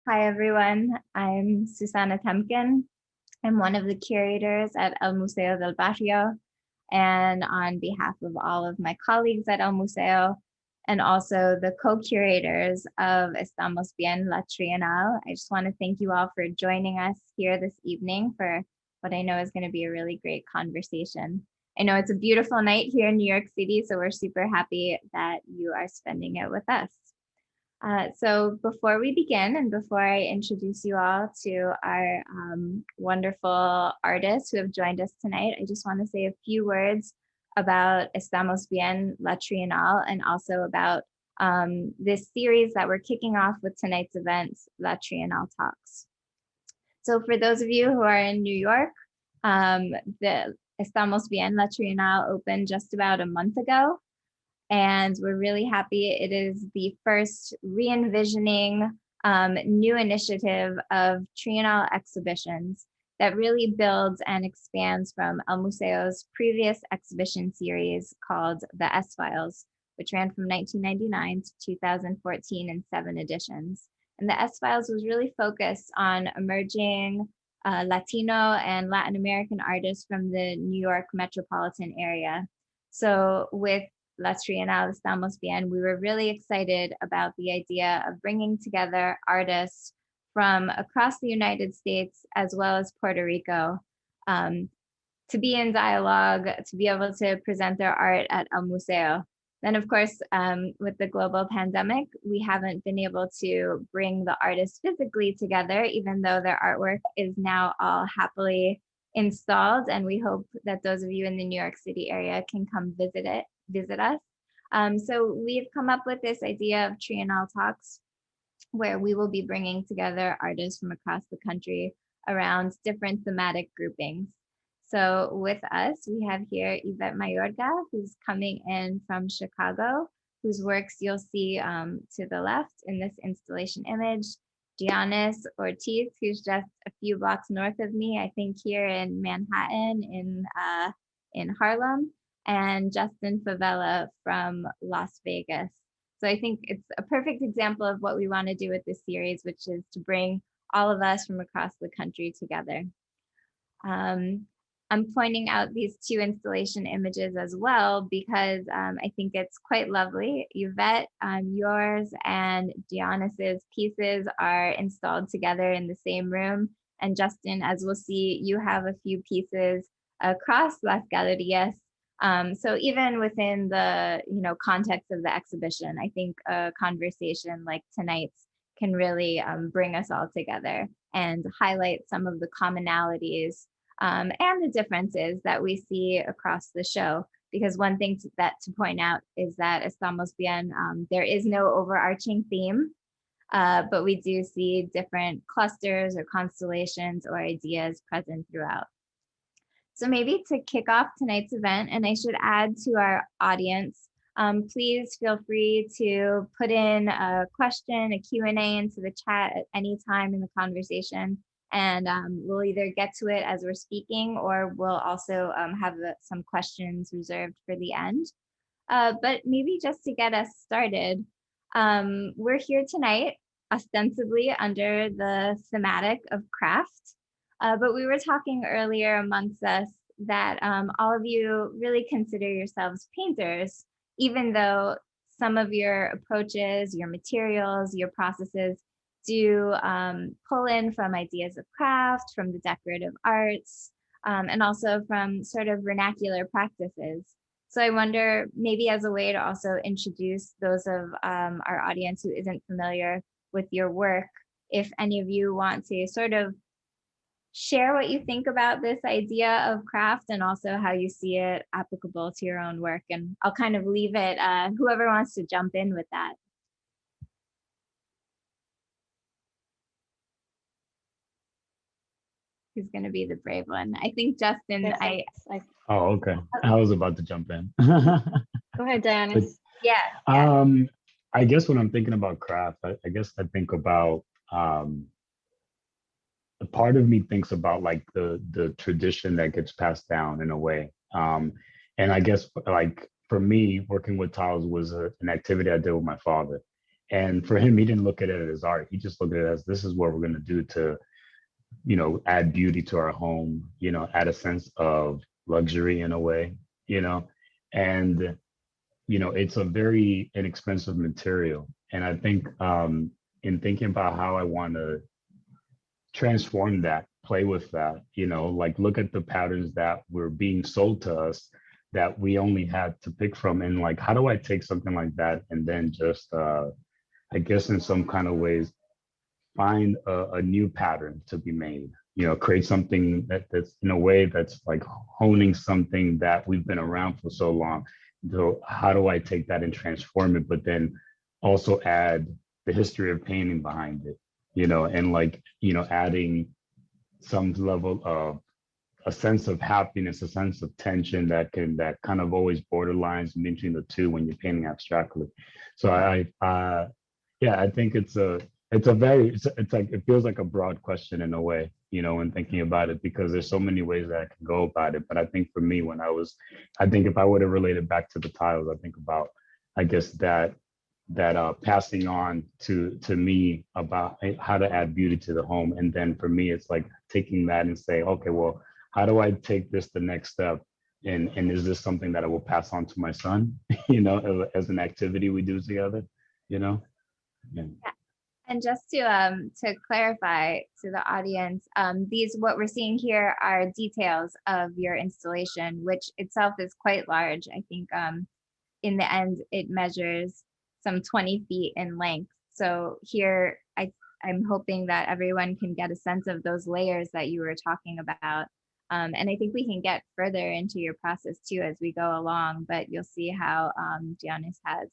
Hi, everyone. I'm Susana Temkin. I'm one of the curators at El Museo del Barrio. And on behalf of all of my colleagues at El Museo, and also the co-curators of Estamos Bien, La Trienal, I just want to thank you all for joining us here this evening for what I know is going to be a really great conversation. I know it's a beautiful night here in New York City, so we're super happy that you are spending it with us. So before we begin and before I introduce you all to our wonderful artists who have joined us tonight, I just want to say a few words about Estamos Bien, La Trienal, and also about this series that we're kicking off with tonight's event, La Trienal Talks. So for those of you who are in New York, the Estamos Bien, La Trienal opened just about a month ago. And we're really happy. It is the first re-envisioning new initiative of Trienal exhibitions that really builds and expands from El Museo's previous exhibition series called the S-Files, which ran from 1999 to 2014 in 7 editions. And the S-Files was really focused on emerging Latino and Latin American artists from the New York metropolitan area. So with La Trienal Estamos Bien, we were really excited about the idea of bringing together artists from across the United States as well as Puerto Rico to be in dialogue, to be able to present their art at El Museo. Then, of course, with the global pandemic, we haven't been able to bring the artists physically together, even though their artwork is now all happily installed. And we hope that those of you in the New York City area can come visit us. So we've come up with this idea of Trienal Talks, where we will be bringing together artists from across the country around different thematic groupings. So with us, we have here Yvette Mayorga, who's coming in from Chicago, whose works you'll see to the left in this installation image. Dionis Ortiz, who's just a few blocks north of me, I think here in Manhattan, in Harlem, and Justin Favela from Las Vegas. So I think it's a perfect example of what we want to do with this series, which is to bring all of us from across the country together. I'm pointing out these 2 installation images as well because I think it's quite lovely. Yvette, yours and Dionis's pieces are installed together in the same room. And Justin, as we'll see, you have a few pieces across Las Galerías. So even within the context of the exhibition, I think a conversation like tonight's can really bring us all together and highlight some of the commonalities and the differences that we see across the show. Because one thing to point out is that Estamos Bien, there is no overarching theme, but we do see different clusters or constellations or ideas present throughout. So maybe to kick off tonight's event, and I should add to our audience, please feel free to put in a question, a Q&A into the chat at any time in the conversation. And we'll either get to it as we're speaking, or we'll also have some questions reserved for the end. But maybe just to get us started, we're here tonight ostensibly under the thematic of craft. But we were talking earlier amongst us that all of you really consider yourselves painters, even though some of your approaches, your materials, your processes do pull in from ideas of craft, from the decorative arts, and also from sort of vernacular practices. So I wonder, maybe as a way to also introduce those of our audience who isn't familiar with your work, if any of you want to sort of share what you think about this idea of craft and also how you see it applicable to your own work. And I'll kind of leave it, whoever wants to jump in with that. Who's going to be the brave one? I think Justin, Oh, okay. I was about to jump in. Go ahead, Dionis. Yeah. I guess when I'm thinking about craft, I guess I think about, a part of me thinks about like the tradition that gets passed down in a way. And I guess like for me, working with tiles was an activity I did with my father. And for him, he didn't look at it as art. He just looked at it as, this is what we're going to do to, add beauty to our home, add a sense of luxury in a way, and, it's a very inexpensive material. And I think in thinking about how I want to transform that, play with that, like look at the patterns that were being sold to us that we only had to pick from. And like, how do I take something like that and then just, I guess in some kind of ways, find a new pattern to be made, create something that's in a way that's like honing something that we've been around for so long. So how do I take that and transform it, but then also add the history of painting behind it, and like, adding some level of a sense of happiness, a sense of tension that kind of always borderlines between the two when you're painting abstractly. So yeah, I think it's like, it feels like a broad question in a way, when thinking about it, because there's so many ways that I can go about it. But I think for me, I think if I were to relate it back to the tiles, I think about, I guess that passing on to me about how to add beauty to the home. And then for me, it's like taking that and say, okay, well, how do I take this the next step? And is this something that I will pass on to my son, as an activity we do together, Yeah. And just to clarify to the audience, what we're seeing here are details of your installation, which itself is quite large. I think in the end, it measures some 20 feet in length. So here, I'm hoping that everyone can get a sense of those layers that you were talking about. And I think we can get further into your process too as we go along, but you'll see how Dionis has,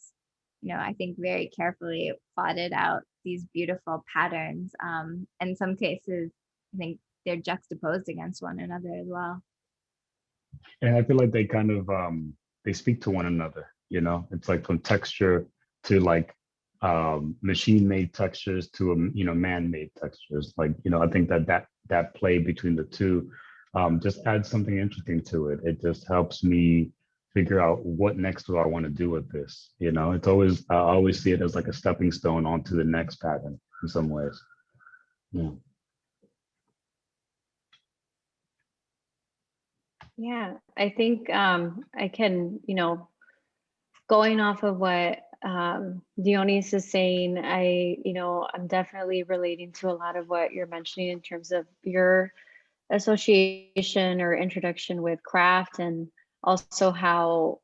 I think very carefully plotted out these beautiful patterns. In some cases, I think they're juxtaposed against one another as well. And I feel like they kind of, they speak to one another, it's like from texture to like machine-made textures to, man-made textures. Like, I think that play between the two just adds something interesting to it. It just helps me figure out what next do I want to do with this. It's always, I always see it as like a stepping stone onto the next pattern in some ways. Yeah. Yeah, I think I can, going off of what Dionis is saying, I'm definitely relating to a lot of what you're mentioning in terms of your association or introduction with craft, and also how,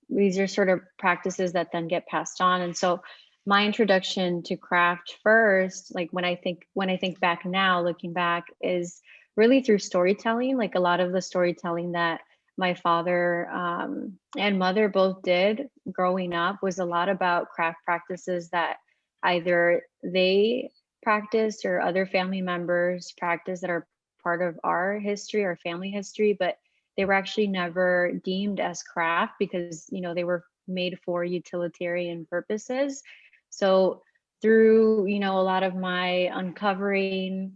these are sort of practices that then get passed on. And so my introduction to craft first, like when I think back now, looking back, is really through storytelling. Like a lot of the storytelling that my father and mother both did growing up was a lot about craft practices that either they practiced or other family members practice that are part of our history, our family history, but they were actually never deemed as craft because, they were made for utilitarian purposes. So through, a lot of my uncovering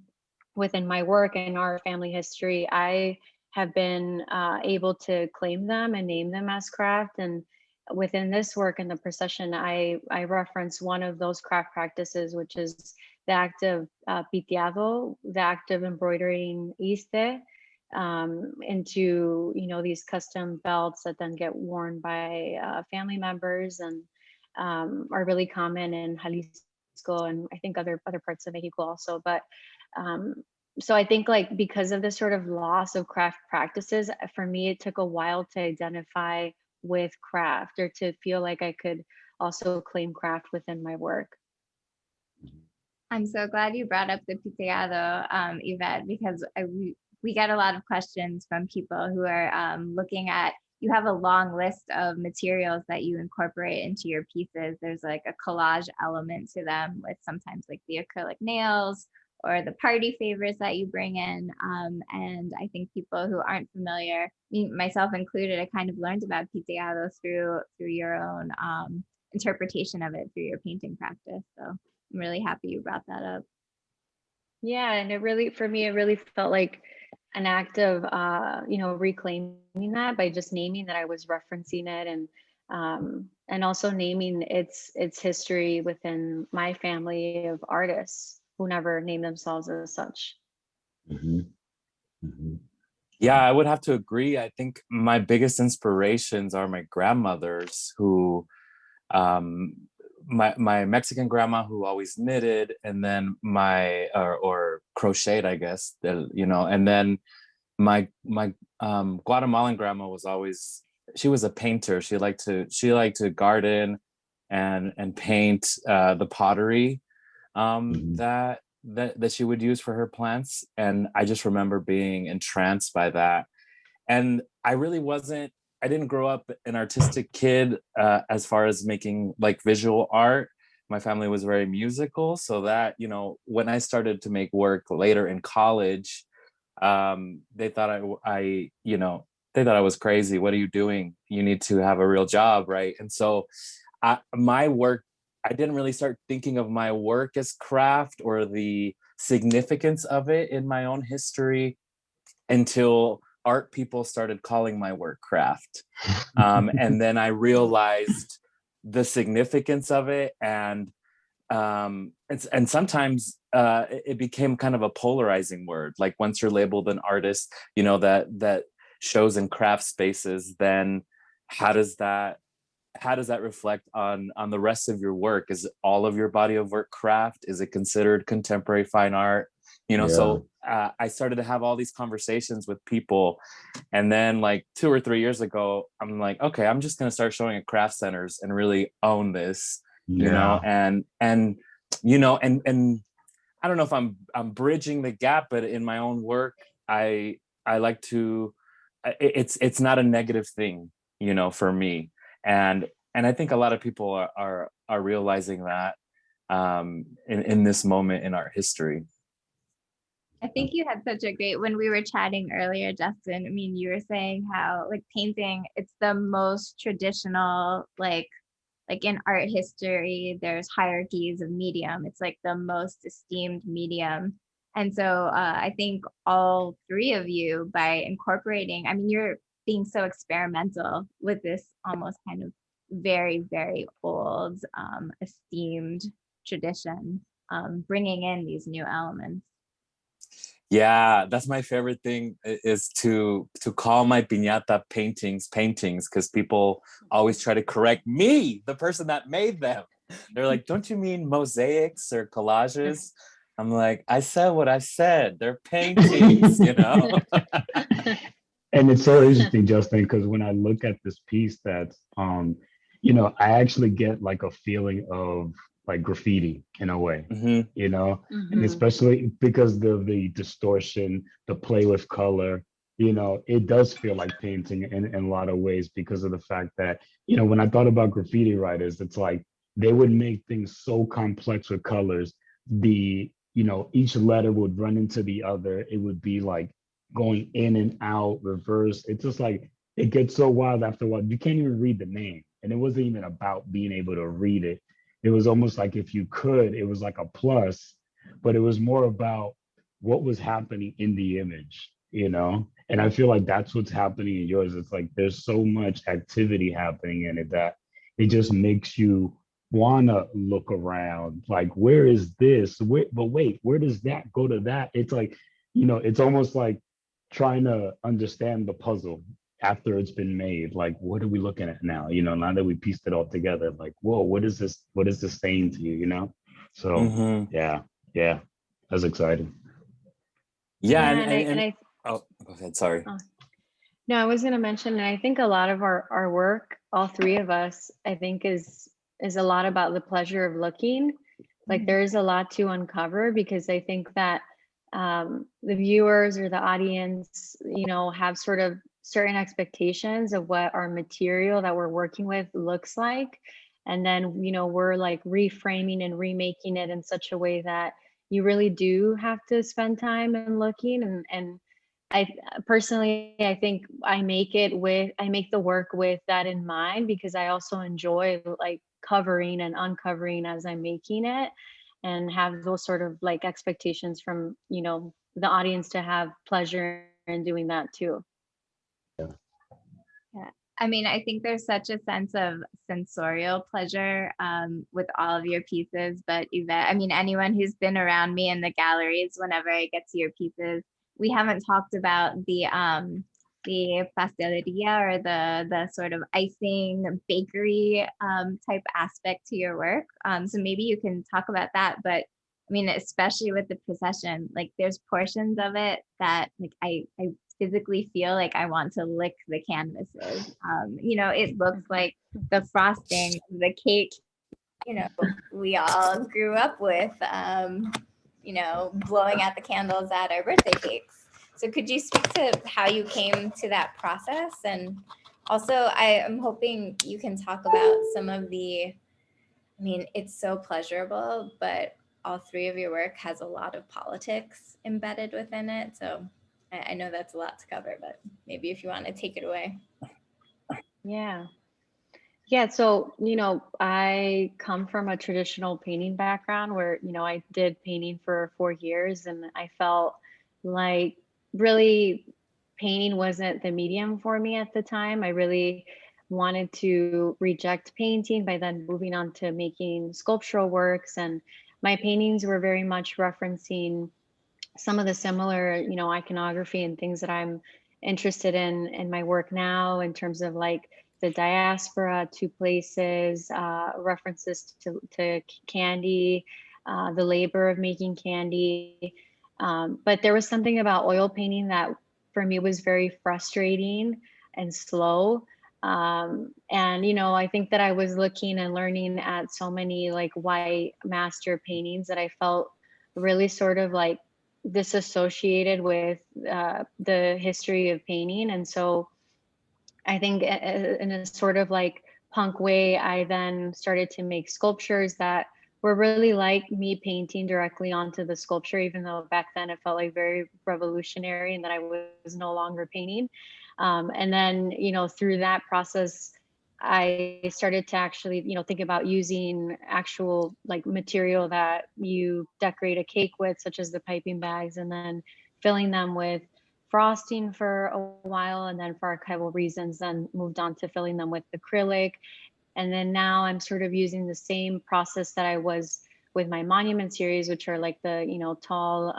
within my work and our family history, I have been able to claim them and name them as craft. And within this work in the procession, I reference one of those craft practices, which is the act of piteado, the act of embroidering iste into, these custom belts that then get worn by family members and are really common in Jalisco and I think other parts of Mexico also. But so I think like because of this sort of loss of craft practices, for me, it took a while to identify with craft or to feel like I could also claim craft within my work. I'm so glad you brought up the piteado, Yvette, because we get a lot of questions from people who are looking at, you have a long list of materials that you incorporate into your pieces. There's like a collage element to them with sometimes like the acrylic nails or the party favors that you bring in. And I think people who aren't familiar, me, myself included, I kind of learned about piteado through your own interpretation of it through your painting practice. So I'm really happy you brought that up. Yeah, and it really, for me, it really felt like an act of, reclaiming that by just naming that I was referencing it. And and also naming its history within my family of artists who never name themselves as such. Mhm. Mhm. Yeah, I would have to agree. I think my biggest inspirations are my grandmothers who, um, my Mexican grandma who always knitted, and then my or crocheted, I guess, you know, and then my Guatemalan grandma was always, she was a painter. She liked to garden and paint the pottery Mhm. that she would use for her plants, and I just remember being entranced by that. And I didn't grow up an artistic kid as far as making like visual art. My family was very musical, so that, you know, when I started to make work later in college, they thought they thought I was crazy. What are you doing? You need to have a real job, right? And so my work, I didn't really start thinking of my work as craft or the significance of it in my own history until art people started calling my work craft. And then I realized the significance of it, and sometimes it became kind of a polarizing word. Like once you're labeled an artist, you know, that shows in craft spaces, then how does that reflect on the rest of your work? Is all of your body of work craft? Is it considered contemporary fine art? You know, Yeah. so I started to have all these conversations with people, and then like 2 or 3 years ago, I'm like, okay, I'm just gonna start showing at craft centers and really own this, you know, Yeah. and you know, and I don't know if I'm bridging the gap, but in my own work, I like to, it's not a negative thing, you know, for me. And I think a lot of people are realizing that in this moment in our history. I think you had such a great, when we were chatting earlier, Justin, I mean, you were saying how like painting, it's the most traditional, like in art history, there's hierarchies of medium. It's like the most esteemed medium. And so I think all three of you, by incorporating, I mean, you're being so experimental with this almost kind of very, very old, esteemed tradition, bringing in these new elements. Yeah, that's my favorite thing, is to call my piñata paintings, because people always try to correct me, the person that made them. They're like, don't you mean mosaics or collages? I'm like, I said what I said. They're paintings, you know? And it's so interesting, Justin, because when I look at this piece, that's you know, I actually get like a feeling of like graffiti in a way, Mhm. you know, and Mhm. especially because of the distortion, the play with color, you know, it does feel like painting in a lot of ways because of the fact that, you know, when I thought about graffiti writers, it's like they would make things so complex with colors. You know, each letter would run into the other. It would be like going in and out, reverse. It's just like it gets so wild after a while. You can't even read the name. And it wasn't even about being able to read it. It was almost like if you could, it was like a plus, but it was more about what was happening in the image, you know? And I feel like that's what's happening in yours. It's like there's so much activity happening in it that it just makes you wanna look around, like where is this? But wait, where does that go to that? It's like, you know, it's almost like trying to understand the puzzle after it's been made. Like, what are we looking at now? You know, now that we pieced it all together, like, whoa, what is this? What is this saying to you? You know? So Mhm. yeah, that's exciting. Yeah, Yeah, and I oh, go ahead, sorry. oh, no, I was going to mention, and I think a lot of our work, all three of us, I think is a lot about the pleasure of looking. Like there is a lot to uncover, because I think that the viewers or the audience, you know, have sort of certain expectations of what our material that we're working with looks like. And then, you know, we're like reframing and remaking it in such a way that you really do have to spend time and looking. And I personally, I think I make the work with that in mind, because I also enjoy like covering and uncovering as I'm making it, and have those sort of like expectations from, you know, the audience to have pleasure in doing that too. Yeah. I mean, I think there's such a sense of sensorial pleasure with all of your pieces. But Yvette, I mean, anyone who's been around me in the galleries, whenever I get to your pieces, we haven't talked about the pasteleria or the sort of icing bakery type aspect to your work. So maybe you can talk about that. But I mean, especially with the procession, like there's portions of it that like I physically feel like I want to lick the canvases. You know, it looks like the frosting, the cake, you know, we all grew up with, you know, blowing out the candles at our birthday cakes. So could you speak to how you came to that process? And also I am hoping you can talk about some of the, I mean, it's so pleasurable, but all three of your work has a lot of politics embedded within it. So I know that's a lot to cover, but maybe if you want to take it away. Yeah. Yeah, so, you know, I come from a traditional painting background where, you know, I did painting for 4 years, and I felt like really painting wasn't the medium for me at the time. I really wanted to reject painting by then moving on to making sculptural works. And my paintings were very much referencing some of the similar, you know, iconography and things that I'm interested in my work now, in terms of like the diaspora, two places, references to candy, the labor of making candy. But there was something about oil painting that for me was very frustrating and slow. And, you know, I think that I was looking and learning at so many like white master paintings that I felt really sort of like disassociated with the history of painting. And so I think in a sort of like punk way, I then started to make sculptures that were really like me painting directly onto the sculpture, even though back then it felt like very revolutionary and that I was no longer painting. And then, you know, through that process, I started to actually, you know, think about using actual like material that you decorate a cake with, such as the piping bags, and then filling them with frosting for a while. And then for archival reasons, then moved on to filling them with acrylic. And then now I'm sort of using the same process that I was with my monument series, which are like the, you know, tall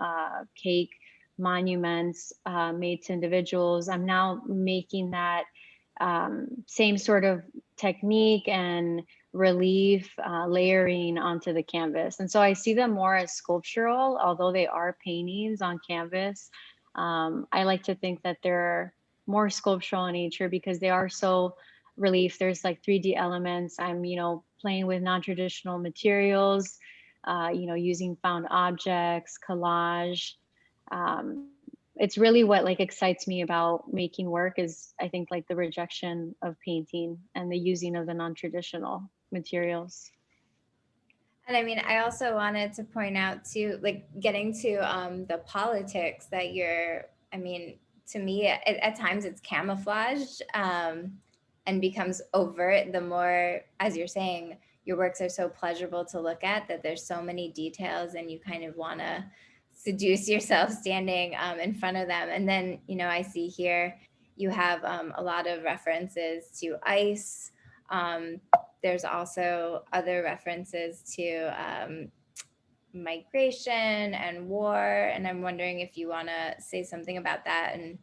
cake monuments made to individuals. I'm now making that same sort of technique and relief layering onto the canvas. And so I see them more as sculptural, although they are paintings on canvas. I like to think that they're more sculptural in nature because they are so relief. There's like 3D elements. I'm, you know, playing with non-traditional materials, you know, using found objects, collage. It's really what like excites me about making work is I think like the rejection of painting and the using of the non-traditional materials. And I mean, I also wanted to point out too, like getting to the politics that you're, I mean, to me, at times it's camouflaged and becomes overt the more, as you're saying, your works are so pleasurable to look at that there's so many details and you kind of want to seduce yourself standing in front of them. And then, you know, I see here you have a lot of references to ice. There's also other references to migration and war. And I'm wondering if you want to say something about that. And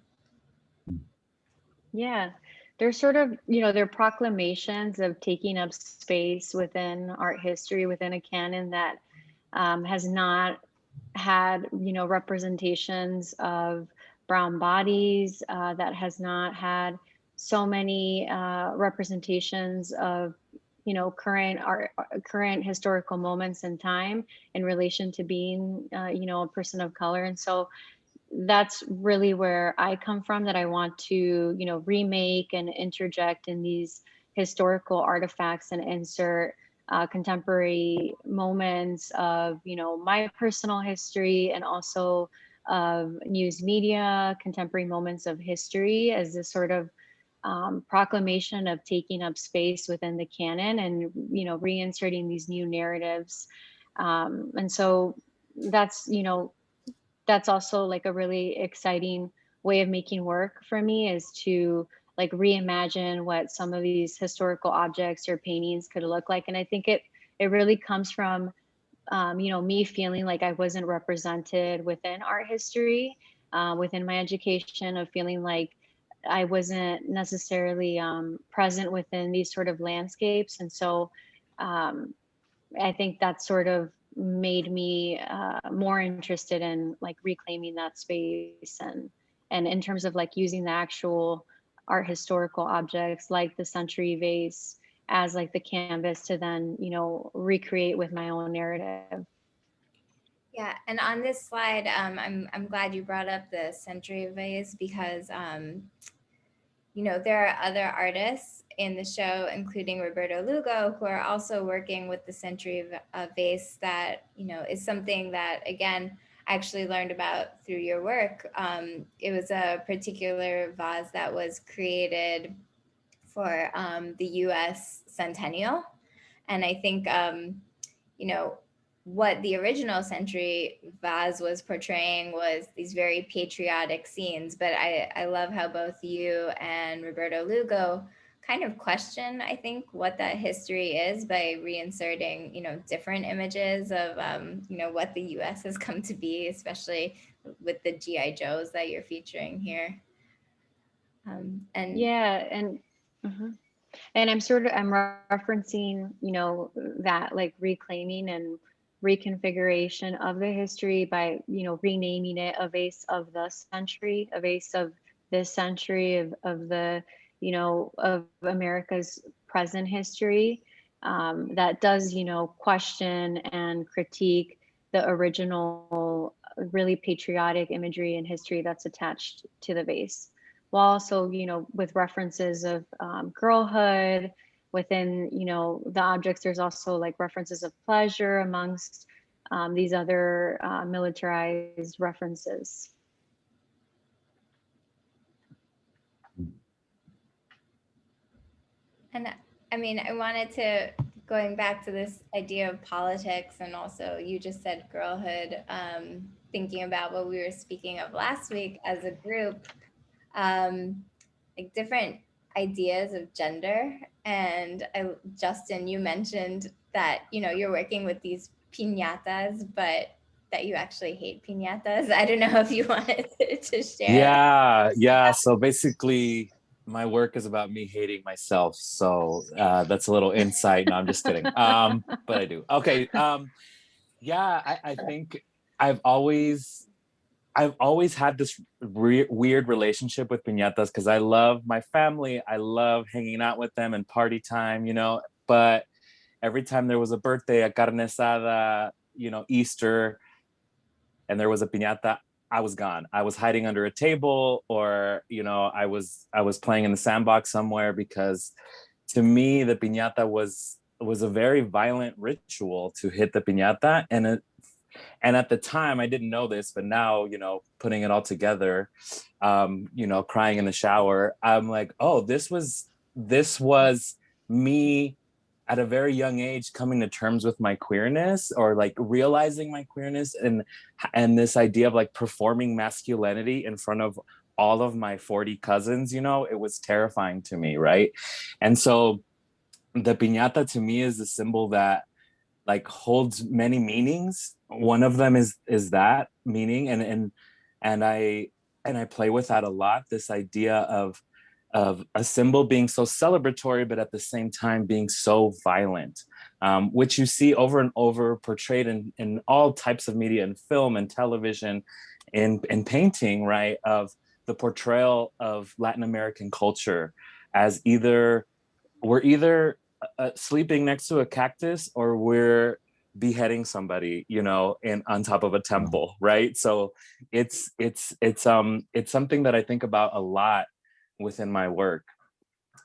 yeah, they're sort of, you know, they're proclamations of taking up space within art history, within a canon that has not had, you know, representations of brown bodies, that has not had so many representations of, you know, current art, current historical moments in time in relation to being, you know, a person of color. And so that's really where I come from, that I want to, you know, remake and interject in these historical artifacts and insert contemporary moments of, you know, my personal history and also of news media, contemporary moments of history as this sort of proclamation of taking up space within the canon and, you know, reinserting these new narratives. And so that's, you know, that's also like a really exciting way of making work for me, is to like reimagine what some of these historical objects or paintings could look like. And I think it really comes from, you know, me feeling like I wasn't represented within art history, within my education, of feeling like I wasn't necessarily present within these sort of landscapes. And so I think that sort of made me more interested in like reclaiming that space, and in terms of like using the actual art historical objects like the century vase as like the canvas to then, you know, recreate with my own narrative. Yeah, and on this slide, I'm glad you brought up the century vase because you know, there are other artists in the show, including Roberto Lugo, who are also working with the century vase. That, you know, is something that, again, I actually learned about through your work. It was a particular vase that was created for the US centennial. And I think, you know, what the original century vase was portraying was these very patriotic scenes. But I love how both you and Roberto Lugo kind of question, I think, what that history is by reinserting, you know, different images of, you know, what the US has come to be, especially with the GI Joes that you're featuring here. And Yeah, and mhm. And I'm referencing, you know, that like reclaiming and reconfiguration of the history by, you know, renaming it a vase of the century, a vase of this century of the, you know, of America's present history, that does, you know, question and critique the original really patriotic imagery and history that's attached to the vase, while also, you know, with references of girlhood within, you know, the objects. There's also like references of pleasure amongst these other militarized references. And I mean, I wanted to, going back to this idea of politics, and also you just said girlhood, thinking about what we were speaking of last week as a group, like different ideas of gender. And Justin, you mentioned that, you know, you're working with these piñatas, but that you actually hate piñatas. I don't know if you wanted to share. Yeah. So basically, my work is about me hating myself. So that's a little insight. No, I'm just kidding. But I do. Okay. Yeah, I think I've always had this weird relationship with piñatas because I love my family. I love hanging out with them and party time, you know. But every time there was a birthday, a carne asada, you know, Easter, and there was a piñata, I was gone. I was hiding under a table, or, you know, I was playing in the sandbox somewhere, because to me the piñata was a very violent ritual to hit the piñata. And at the time I didn't know this, but now, you know, putting it all together, you know, crying in the shower, I'm like, oh, this was me at a very young age coming to terms with my queerness, or like realizing my queerness, and this idea of like performing masculinity in front of all of my 40 cousins. You know, it was terrifying to me, right? And so the piñata to me is a symbol that like holds many meanings. One of them is that meaning, and I play with that a lot, this idea of a symbol being so celebratory, but at the same time being so violent, which you see over and over portrayed in all types of media, in film and television, in painting, right? Of the portrayal of Latin American culture as we're either sleeping next to a cactus, or we're beheading somebody, you know, on top of a temple, right? So it's something that I think about a lot within my work.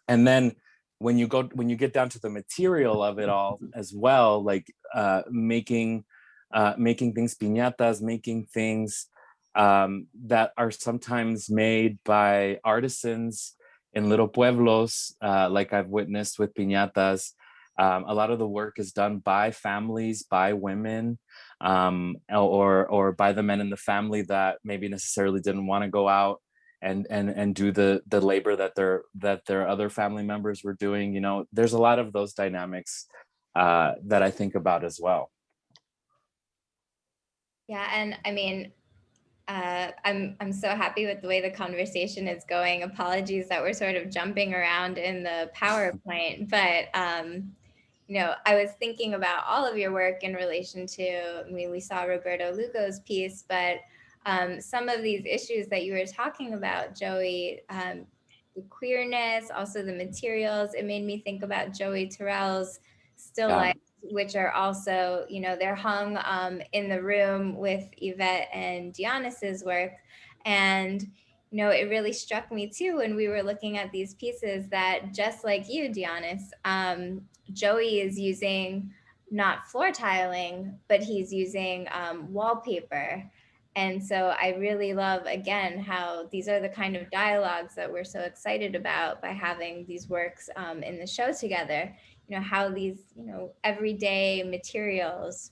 And then when you get down to the material of it all as well, like making things piñatas, making things that are sometimes made by artisans in little pueblos, like I've witnessed with piñatas. A lot of the work is done by families, by women, or by the men in the family that maybe necessarily didn't want to go out and do the labor that their other family members were doing. You know, there's a lot of those dynamics that I think about as well. Yeah, and I mean, I'm so happy with the way the conversation is going. Apologies that we're sort of jumping around in the PowerPoint, but you know, I was thinking about all of your work in relation to, I mean, we saw Roberto Lugo's piece, but some of these issues that you were talking about, Joey, the queerness, also the materials, it made me think about Joey Terrell's still life, which are also, you know, they're hung in the room with Yvette and Dionis's work. And, you know, it really struck me too when we were looking at these pieces that just like you, Dionis, Joey is using not floor tiling, but he's using wallpaper. And so I really love, again, how these are the kind of dialogues that we're so excited about by having these works in the show together. You know, how these, you know, everyday materials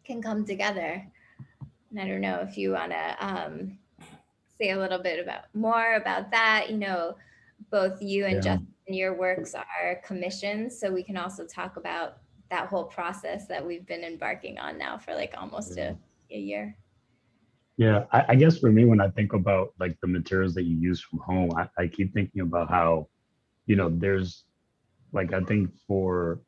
can come together. And I don't know if you want to say a little bit more about that. You know, both you and Justin, your works are commissions, so we can also talk about that whole process that we've been embarking on now for like almost a year. Yeah, I guess for me, when I think about like the materials that you use from home, I keep thinking about how, you know, there's like, I think for,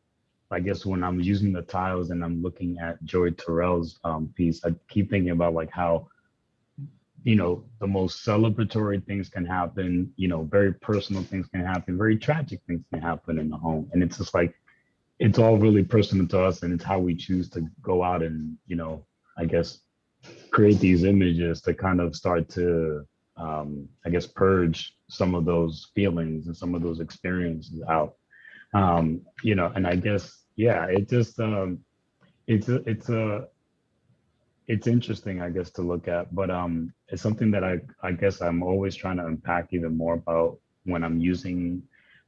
I guess when I'm using the tiles and I'm looking at Joey Terrell's piece, I keep thinking about like how, you know, the most celebratory things can happen, you know, very personal things can happen, very tragic things can happen in the home. And it's just like, it's all really personal to us, and it's how we choose to go out and, you know, I guess, create these images to kind of start to, I guess, purge some of those feelings and some of those experiences out. You know, and I guess, yeah, it just, it's interesting, I guess, to look at, but it's something that I guess I'm always trying to unpack even more about when I'm using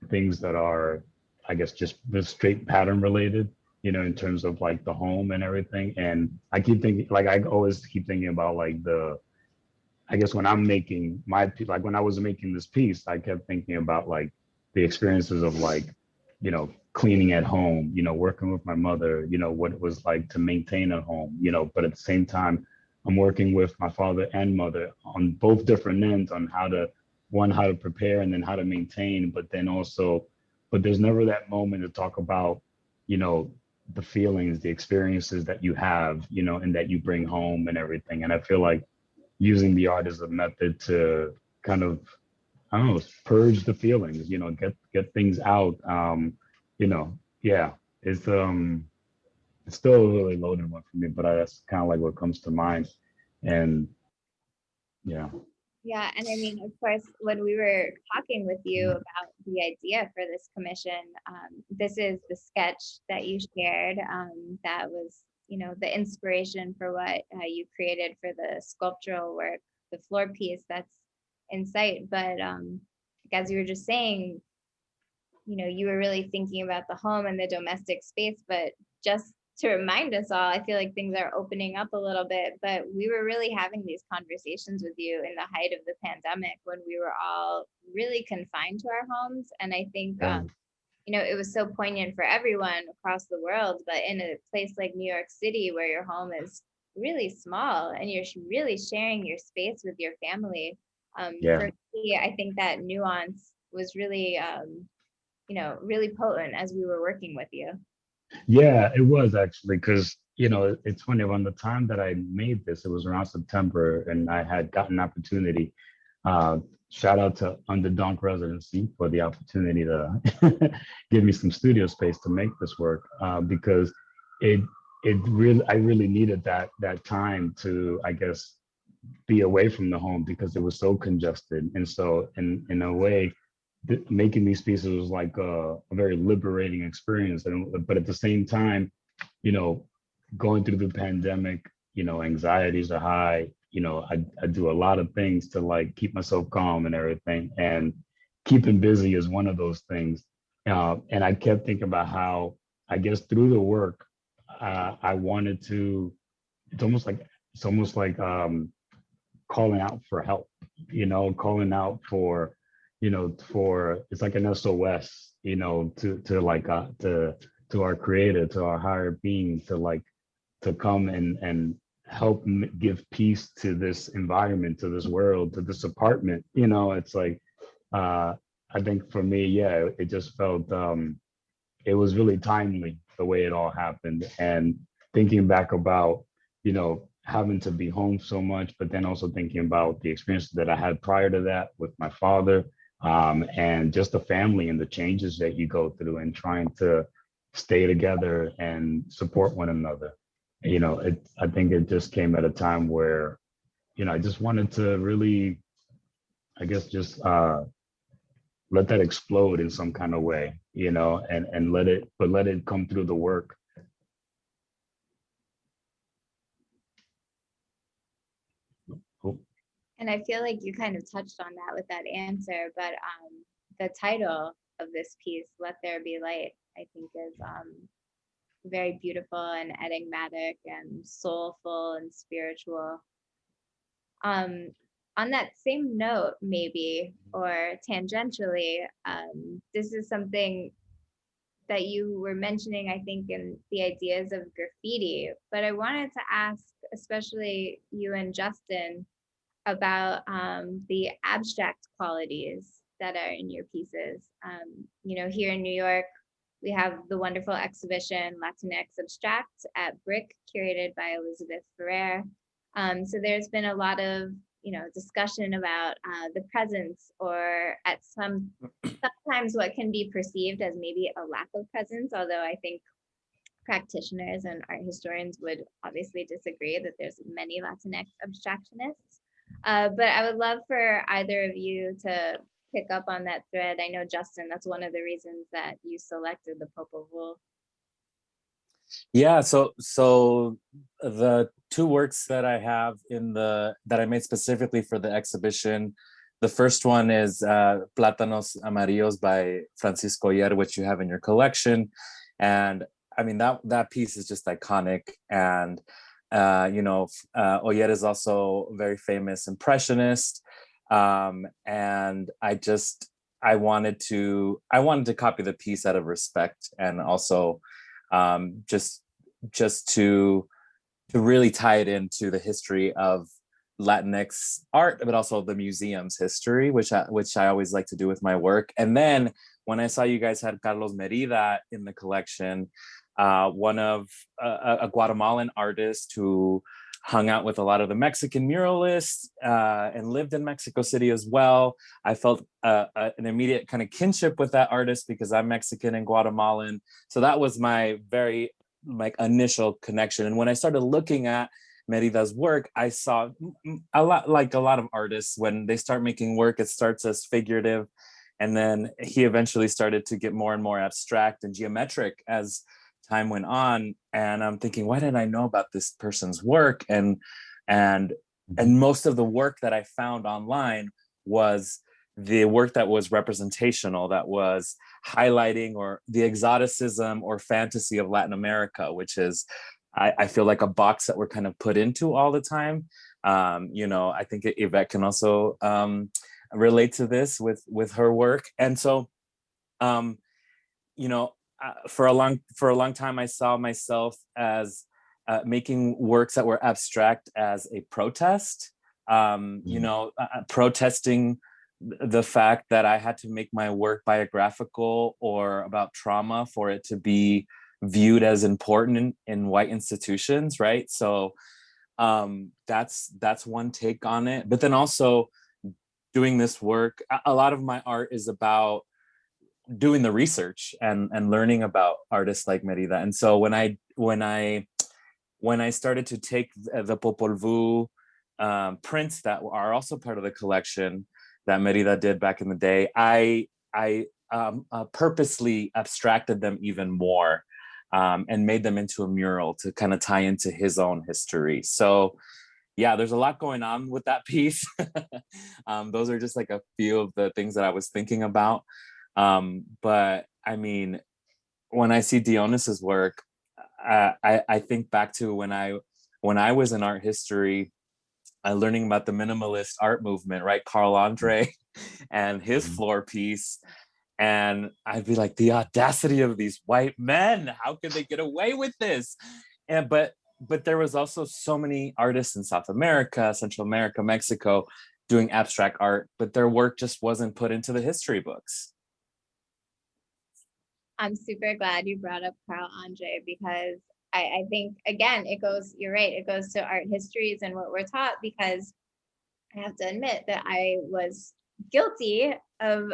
things that are, I guess, just the straight pattern related, you know, in terms of like the home and everything. And I keep thinking, like, I always keep thinking about like I guess when I'm making like when I was making this piece, I kept thinking about like the experiences of like, you know, cleaning at home, you know, working with my mother, you know, what it was like to maintain a home, you know, but at the same time, I'm working with my father and mother on both different ends on how to prepare and then how to maintain, but then also, but there's never that moment to talk about, you know, the feelings, the experiences that you have, you know, and that you bring home and everything. And I feel like using the art as a method to kind of, I don't know, purge the feelings, you know, get things out. You know, yeah, it's still a really loaded one for me, but that's kind of like what comes to mind. And yeah. Yeah, and I mean, of course, when we were talking with you about the idea for this commission, this is the sketch that you shared that was, you know, the inspiration for what you created for the sculptural work, the floor piece that's in sight. But as you were just saying, you know, you were really thinking about the home and the domestic space, but just to remind us all, I feel like things are opening up a little bit, but we were really having these conversations with you in the height of the pandemic when we were all really confined to our homes. And I think, you know, it was so poignant for everyone across the world, but in a place like New York City, where your home is really small and you're really sharing your space with your family. For me, I think that nuance was really, you know, really potent as we were working with you. Yeah, it was actually, because, you know, it's funny, around the time that I made this, it was around September, and I had gotten an opportunity. Shout out to Underdonk Residency for the opportunity to give me some studio space to make this work, because it really, I really needed that time to, I guess, be away from the home because it was so congested. And so in a way, making these pieces was like a very liberating experience. But at the same time, you know, going through the pandemic, you know, anxieties are high. You know, I do a lot of things to like keep myself calm and everything. And keeping busy is one of those things. And I kept thinking about how, I guess, through the work, I wanted to, it's almost like calling out for help, calling out for, it's like an SOS, to our creator, to our higher being, to come and help give peace to this environment, to this world, to this apartment. It's like, I think for me, yeah, it just felt, it was really timely the way it all happened. And thinking back about, having to be home so much, but then also thinking about the experiences that I had prior to that with my father, and just the family and the changes that you go through and trying to stay together and support one another. I think it just came at a time where, I just wanted to really, I guess, just let that explode in some kind of way, and let it come through the work. Oh. And I feel like you kind of touched on that with that answer, but the title of this piece, Let There Be Light, I think is very beautiful and enigmatic and soulful and spiritual. On that same note, maybe, or tangentially, this is something that you were mentioning, I think, in the ideas of graffiti, but I wanted to ask, especially you and Justin, about the abstract qualities that are in your pieces. Here in New York, we have the wonderful exhibition Latinx Abstract at Brick, curated by Elizabeth Ferrer. So there's been a lot of discussion about the presence, or at sometimes what can be perceived as maybe a lack of presence, although I think practitioners and art historians would obviously disagree that there's many Latinx abstractionists. But I would love for either of you to pick up on that thread. I know, Justin, that's one of the reasons that you selected the Popol Vuh. Yeah, so the two works that I have that I made specifically for the exhibition, the first one is Plátanos Amarillos by Francisco Oller, which you have in your collection. And I mean, that piece is just iconic. And Oller is also a very famous impressionist. And I wanted to copy the piece out of respect, and also just to really tie it into the history of Latinx art, but also the museum's history, which I always like to do with my work. And then when I saw you guys had Carlos Merida in the collection, one of a Guatemalan artist who hung out with a lot of the Mexican muralists and lived in Mexico City as well. I felt an immediate kind of kinship with that artist because I'm Mexican and Guatemalan. So that was my very initial connection. And when I started looking at Merida's work, I saw a lot of artists, when they start making work, it starts as figurative. And then he eventually started to get more and more abstract and geometric as time went on. And I'm thinking, why didn't I know about this person's work? And most of the work that I found online was the work that was representational, that was highlighting or the exoticism or fantasy of Latin America, which is, I feel like, a box that we're kind of put into all the time. I think Yvette can also relate to this with her work. And so, for a long time, I saw myself as making works that were abstract as a protest, protesting the fact that I had to make my work biographical or about trauma for it to be viewed as important in white institutions, right? So that's one take on it. But then also doing this work, a lot of my art is about doing the research and learning about artists like Merida. And so when I started to take the Popol Vuh prints that are also part of the collection that Merida did back in the day, I purposely abstracted them even more and made them into a mural to kind of tie into his own history. So yeah, there's a lot going on with that piece. Those are just like a few of the things that I was thinking about. But I mean, when I see Dionis's work, I think back to when I was in art history, learning about the minimalist art movement, right? Carl Andre and his floor piece. And I'd be like, the audacity of these white men, how could they get away with this? And but there was also so many artists in South America, Central America, Mexico doing abstract art, but their work just wasn't put into the history books. I'm super glad you brought up Carl Andre, because I think, again, it goes, you're right, it goes to art histories and what we're taught, because I have to admit that I was guilty of,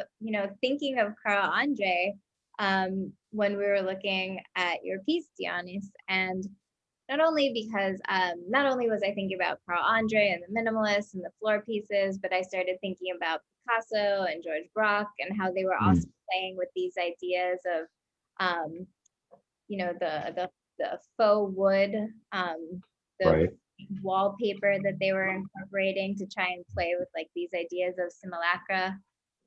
thinking of Carl Andre when we were looking at your piece, Dionis. And not only because, not only was I thinking about Carl Andre and the minimalists and the floor pieces, but I started thinking about Picasso and George Braque and how they were also playing with these ideas of, the faux wood, the Right. wallpaper that they were incorporating to try and play with like these ideas of simulacra.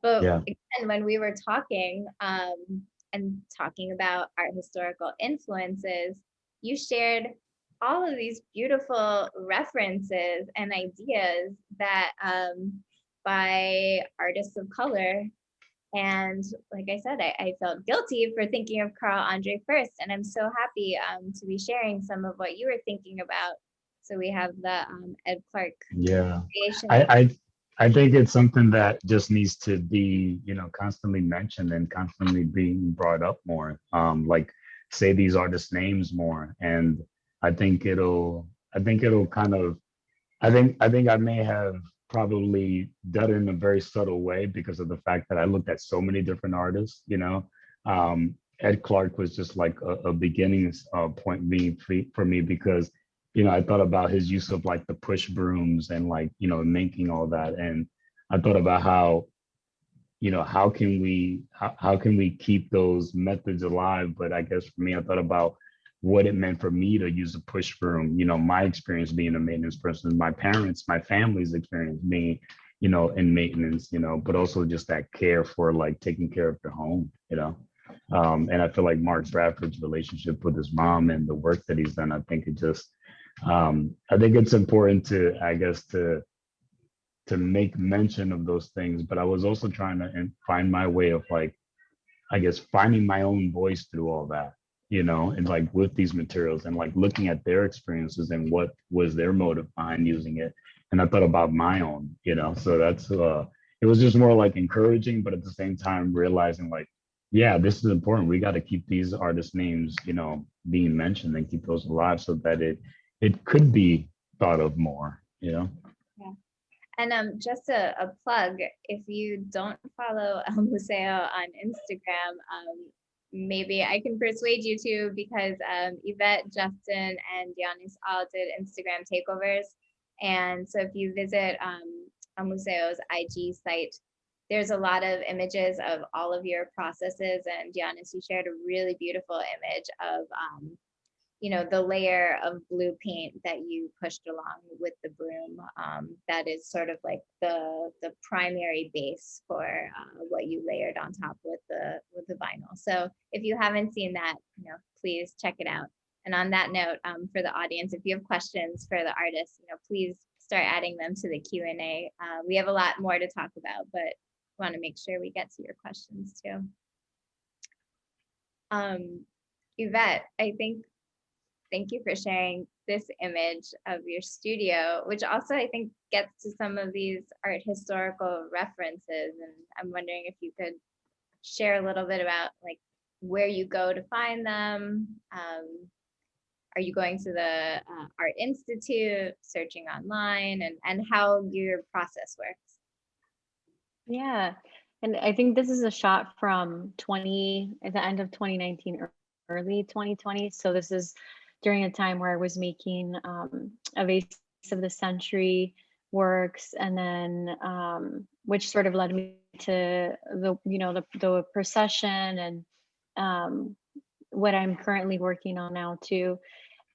But Yeah. again, when we were talking and talking about art historical influences, you shared all of these beautiful references and ideas that by artists of color. And like I said, I felt guilty for thinking of Carl Andre first. And I'm so happy to be sharing some of what you were thinking about. So we have the Ed Clark Yeah. Foundation. I think it's something that just needs to be, constantly mentioned and constantly being brought up more. Like say these artists' names more. And I think it'll kind of, I think I may have probably done it in a very subtle way because of the fact that I looked at so many different artists, Ed Clark was just like a beginning point being for me because, I thought about his use of like the push brooms and like, making all that. And I thought about how, how can we keep those methods alive? But I guess for me, I thought about what it meant for me to use a push broom, my experience being a maintenance person, my parents, my family's experience being, in maintenance, but also just that care for like taking care of their home, and I feel like Mark Bradford's relationship with his mom and the work that he's done, I think I think it's important to, I guess, to make mention of those things, but I was also trying to find my way of like, I guess, finding my own voice through all that, and like with these materials and like looking at their experiences and what was their motive behind using it. And I thought about my own, so that's, it was just more like encouraging, but at the same time realizing like, yeah, this is important. We got to keep these artist names, being mentioned and keep those alive so that it could be thought of more, Yeah. And just a plug, if you don't follow El Museo on Instagram, maybe I can persuade you to, because Yvette, Justin, and Dionis all did Instagram takeovers. And so if you visit El Museo's IG site, there's a lot of images of all of your processes. And Dionis, you shared a really beautiful image of the layer of blue paint that you pushed along with the broom. That is sort of like the primary base for what you layered on top with the vinyl. So if you haven't seen that, please check it out. And on that note, for the audience, if you have questions for the artists, please start adding them to the Q&A. We have a lot more to talk about, but want to make sure we get to your questions too. Yvette, thank you for sharing this image of your studio, which also I think gets to some of these art historical references. And I'm wondering if you could share a little bit about like where you go to find them. Are you going to the Art Institute, searching online, and how your process works? Yeah, and I think this is a shot from at the end of 2019, early 2020. So this is during a time where I was making a vase of the century works, and then which sort of led me to the procession and what I'm currently working on now too.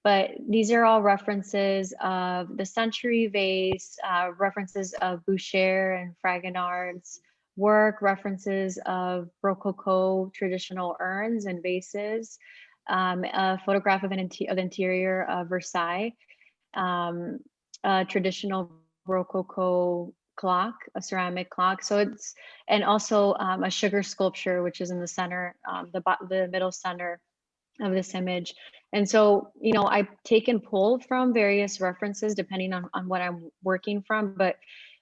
But these are all references of the century vase, references of Boucher and Fragonard's work, references of Rococo traditional urns and vases, a photograph of the interior of Versailles, a traditional Rococo clock, a ceramic clock. So it's, and also a sugar sculpture, which is in the center, the middle center of this image. And so, you know, I've taken pull from various references depending on what I'm working from, but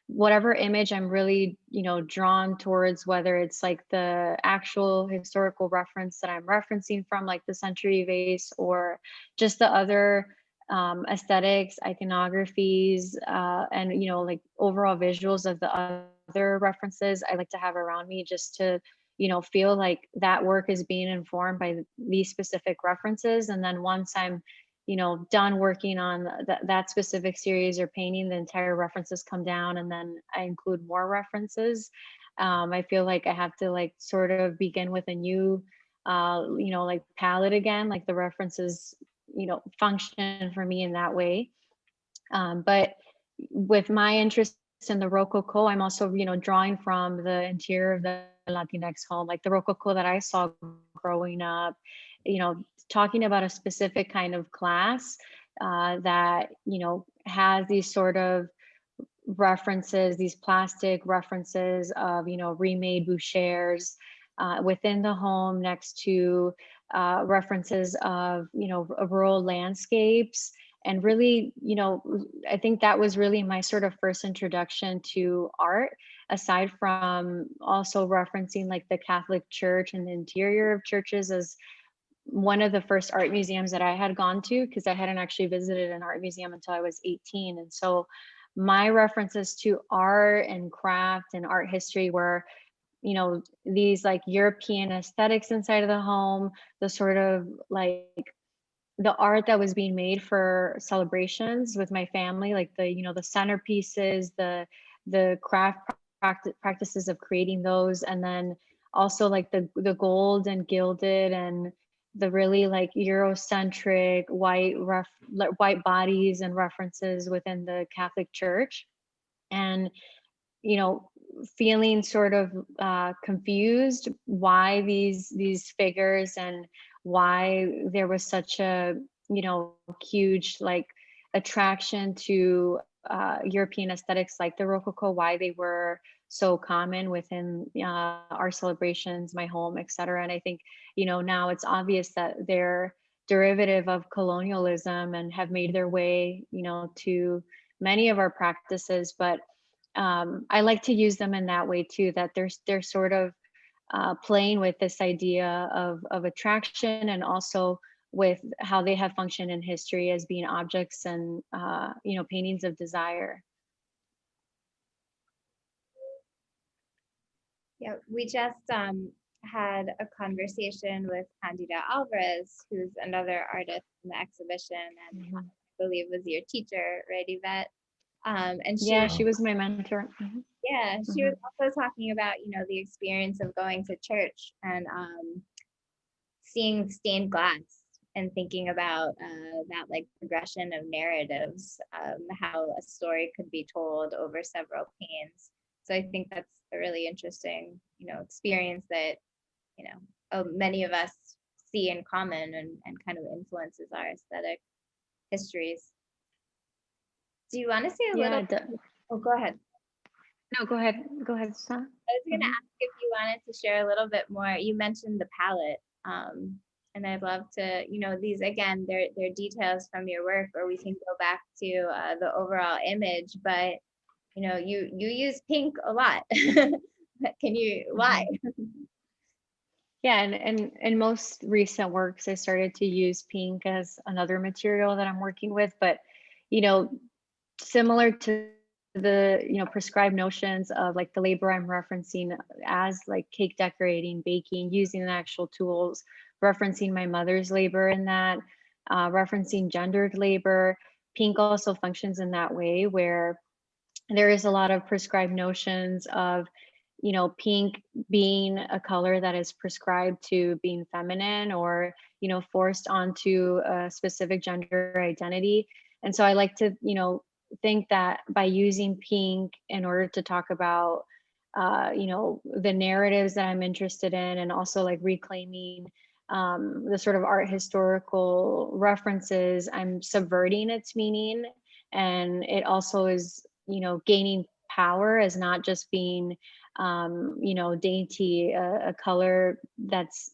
whatever image I'm really, you know, drawn towards, whether it's like the actual historical reference that I'm referencing from, like the century vase, or just the other aesthetics, iconographies, and, you know, like overall visuals of the other references I like to have around me, just to, you know, feel like that work is being informed by these specific references. And then once I'm, you know, done working on that specific series or painting, the entire references come down, and then I include more references. I feel like I have to like sort of begin with a new, you know, like palette again, like the references, you know, function for me in that way. But with my interest in the Rococo, I'm also, you know, drawing from the interior of the Latinx home, like the Rococo that I saw growing up, you know, talking about a specific kind of class that, you know, has these sort of references, these plastic references of, you know, remade bouchers within the home, next to references of, you know, rural landscapes. And really, you know, I think that was really my sort of first introduction to art, aside from also referencing like the Catholic Church and the interior of churches as one of the first art museums that I had gone to, because I hadn't actually visited an art museum until I was 18. And so my references to art and craft and art history were, you know, these like European aesthetics inside of the home, the sort of like the art that was being made for celebrations with my family, like the, you know, the centerpieces, the craft practices of creating those, and then also like the gold and gilded and the really like Eurocentric white bodies and references within the Catholic Church. And, you know, feeling sort of confused why these figures, and why there was such a, you know, huge like attraction to European aesthetics like the Rococo, why they were so common within our celebrations, my home, etc. And I think, you know, now it's obvious that they're derivative of colonialism and have made their way, you know, to many of our practices. But I like to use them in that way too, that they're sort of playing with this idea of attraction, and also with how they have functioned in history as being objects and, you know, paintings of desire. Yeah, we just had a conversation with Candida Alvarez, who's another artist in the exhibition, and I believe was your teacher, right, Yvette? And she was my mentor. Yeah, she was also talking about, you know, the experience of going to church and seeing stained glass and thinking about that like progression of narratives, how a story could be told over several panes. So I think that's a really interesting, you know, experience that, you know, many of us see in common, and kind of influences our aesthetic histories. Do you want to say a little? Oh, go ahead. No, go ahead, Susanna. I was going to ask if you wanted to share a little bit more. You mentioned the palette, and I'd love to, you know, these again, they're details from your work, or we can go back to the overall image. But you know, you use pink a lot. Can you? Why? Yeah, and in most recent works, I started to use pink as another material that I'm working with. But you know, similar to the, you know, prescribed notions of like the labor I'm referencing as like cake decorating, baking, using the actual tools, referencing my mother's labor in that, referencing gendered labor. Pink also functions in that way, where there is a lot of prescribed notions of, you know, pink being a color that is prescribed to being feminine, or, you know, forced onto a specific gender identity. And so I like to, you know, think that by using pink in order to talk about, you know, the narratives that I'm interested in, and also like reclaiming the sort of art historical references, I'm subverting its meaning. And it also is gaining power as not just being, dainty, a color that's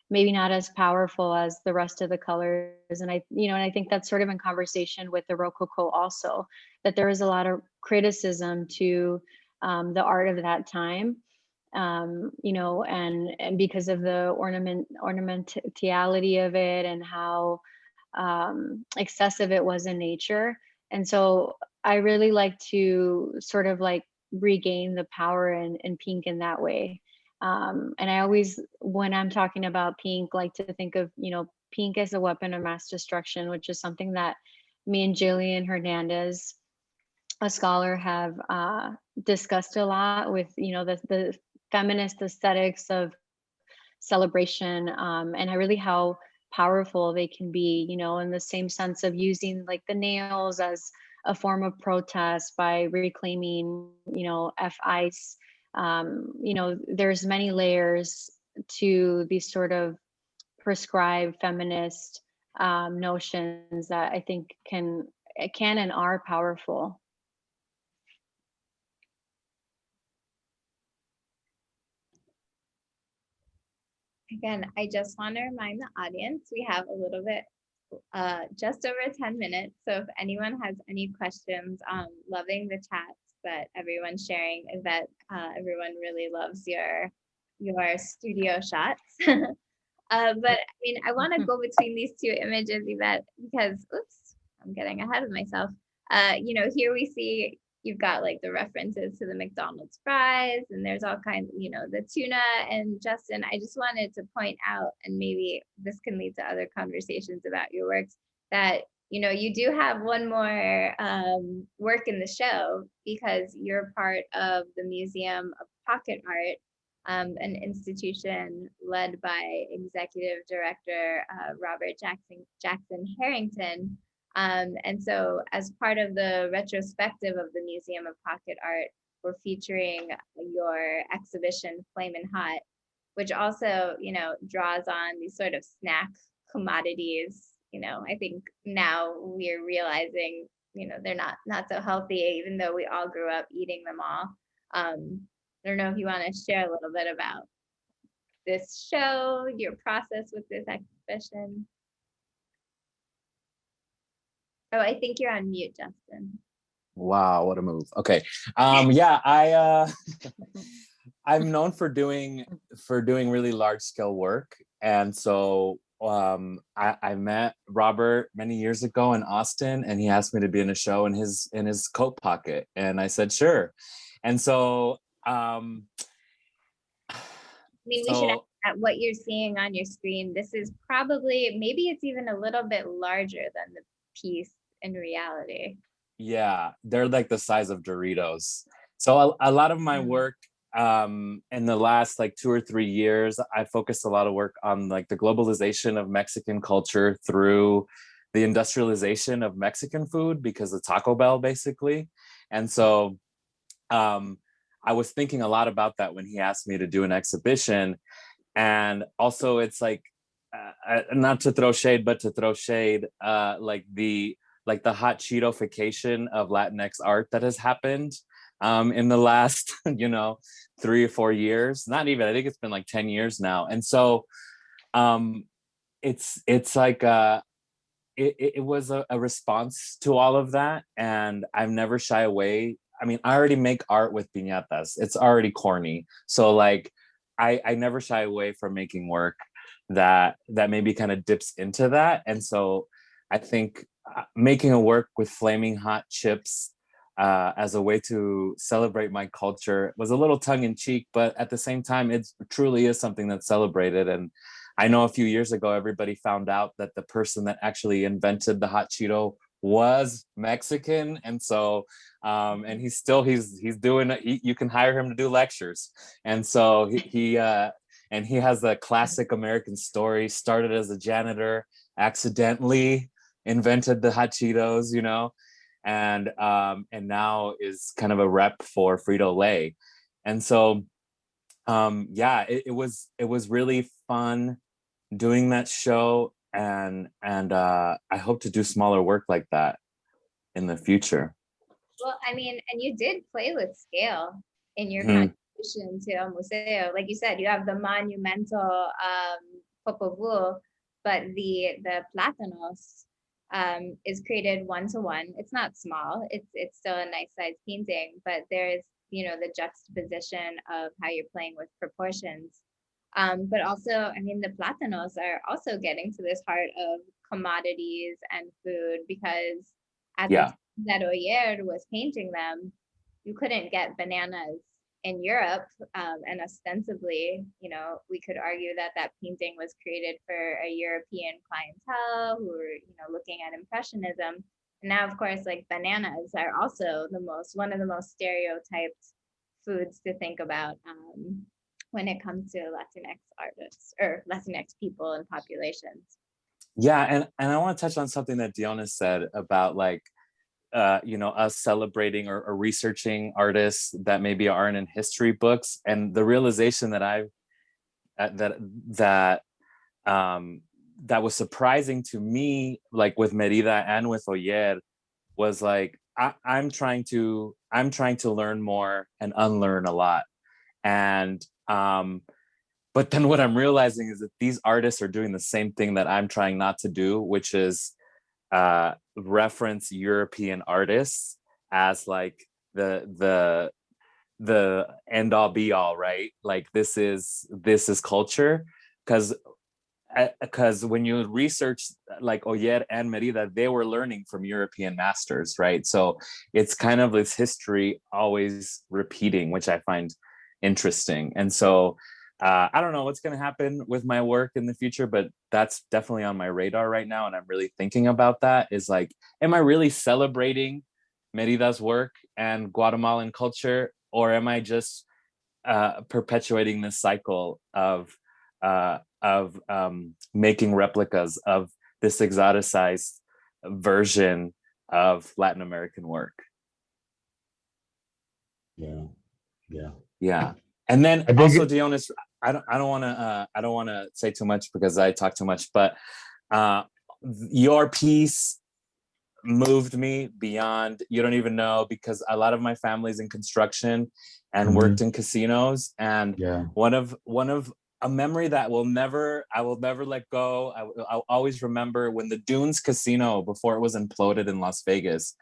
maybe not as powerful as the rest of the colors. And I think that's sort of in conversation with the Rococo also, that there was a lot of criticism to the art of that time, and because of the ornamentality of it and how excessive it was in nature. And so I really like to sort of like regain the power in pink in that way. And I always, when I'm talking about pink, like to think of, pink as a weapon of mass destruction, which is something that me and Jillian Hernandez, a scholar, have discussed a lot with, the feminist aesthetics of celebration, and really how powerful they can be, in the same sense of using like the nails as a form of protest by reclaiming, F-ice. There's many layers to these sort of prescribed feminist notions that I think can and are powerful. Again, I just want to remind the audience, we have a little bit, just over 10 minutes. So if anyone has any questions, loving the chats that everyone's sharing, is that everyone really loves your studio shots. But I mean, I want to go between these two images, Yvette, because, oops, I'm getting ahead of myself. Here we see you've got like the references to the McDonald's fries, and there's all kinds, the tuna. And Justin, I just wanted to point out, and maybe this can lead to other conversations about your works, that you do have one more work in the show, because you're part of the Museum of Pocket Art, an institution led by Executive Director Robert Jackson Harrington. And so as part of the retrospective of the Museum of Pocket Art, we're featuring your exhibition Flamin' Hot, which also, draws on these sort of snack commodities. I think now we're realizing, they're not so healthy, even though we all grew up eating them all. I don't know if you want to share a little bit about this show, your process with this exhibition. Oh, I think you're on mute, Justin. Wow, what a move. Okay. Yeah, I'm known for doing really large scale work. And so I met Robert many years ago in Austin, and he asked me to be in a show in his coat pocket. And I said, sure. And so we should add at what you're seeing on your screen. This is probably, maybe it's even a little bit larger than the piece in reality. Yeah, they're like the size of Doritos. So a lot of my work in the last like 2 or 3 years, I focused a lot of work on like the globalization of Mexican culture through the industrialization of Mexican food, because of Taco Bell, basically. And so I was thinking a lot about that when he asked me to do an exhibition. And also it's like, not to throw shade, but to throw shade, like the hot Cheeto-fication of Latinx art that has happened in the last, 3 or 4 years. Not even, I think it's been like 10 years now. And so it's like, it was a response to all of that. And I've never shy away. I mean, I already make art with piñatas. It's already corny. So like, I never shy away from making work that maybe kind of dips into that. And so I think making a work with flaming hot chips as a way to celebrate my culture was a little tongue in cheek, but at the same time, it truly is something that's celebrated. And I know a few years ago, everybody found out that the person that actually invented the hot Cheeto was Mexican. And so, and he's doing, you can hire him to do lectures. And so he has a classic American story, started as a janitor, accidentally invented the hot Cheetos, and now is kind of a rep for Frito-Lay. And so, yeah, it was really fun doing that show, and I hope to do smaller work like that in the future. Well, I mean, and you did play with scale in your Mhm. contribution to El Museo. Like you said, you have the monumental Popol, but the Platanos is created 1-to-1. It's not small. It's still a nice size painting, but there's, you know, the juxtaposition of how you're playing with proportions. But also, I mean, the Platanos are also getting to this heart of commodities and food, because at the Yeah. time that Oyer was painting them, you couldn't get bananas in Europe. And ostensibly, you know, we could argue that that painting was created for a European clientele who were, you know, looking at Impressionism. And now, of course, like bananas are also one of the most stereotyped foods to think about when it comes to Latinx artists or Latinx people and populations. Yeah, and I want to touch on something that Dionis said about like you know, us celebrating or researching artists that maybe aren't in history books, and the realization that I've that that was surprising to me, like with Merida and with Oyer, was like I'm trying to learn more and unlearn a lot, and but then what I'm realizing is that these artists are doing the same thing that I'm trying not to do, which is reference European artists as like the end all be all, right? Like this is culture, because when you research like Oyer and Merida, they were learning from European masters, right? So it's kind of this history always repeating, which I find interesting. And so I don't know what's going to happen with my work in the future, but that's definitely on my radar right now. And I'm really thinking about that, is like, am I really celebrating Merida's work and Guatemalan culture, or am I just perpetuating this cycle of making replicas of this exoticized version of Latin American work? Yeah. And then I think also, Dionis, I don't want to say too much because I talk too much, but your piece moved me beyond, you don't even know, because a lot of my family's in construction and worked in casinos, and one of a memory that I will never let go. I'll always remember when the Dunes Casino, before it was imploded in Las Vegas,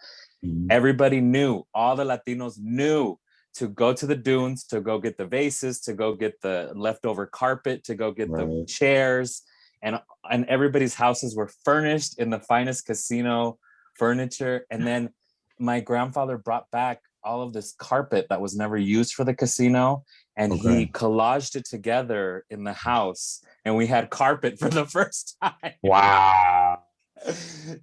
everybody knew, all the Latinos knew to go to the dunes, to go get the vases, to go get the leftover carpet, to go get the chairs, and everybody's houses were furnished in the finest casino furniture. And then my grandfather brought back all of this carpet that was never used for the casino, and he collaged it together in the house, and we had carpet for the first time. Wow.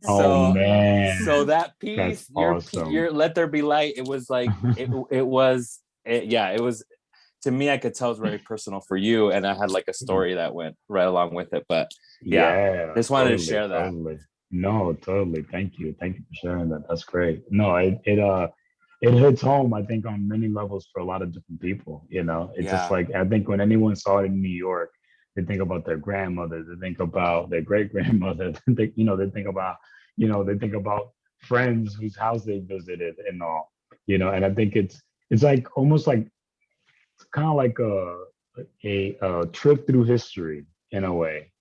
So, man, so that piece, awesome. your Let There Be Light, it was like it was to me, I could tell it's very personal for you, and I had like a story that went right along with it. But just wanted to share that. No, totally. Thank you for sharing that. That's great. No, it hits home, I think, on many levels for a lot of different people. You know, it's just like, I think when anyone saw it in New York, they think about their grandmother, they think about their great grandmother, they think about, they think about friends whose house they visited and all, and I think it's like almost like kind of like a trip through history in a way,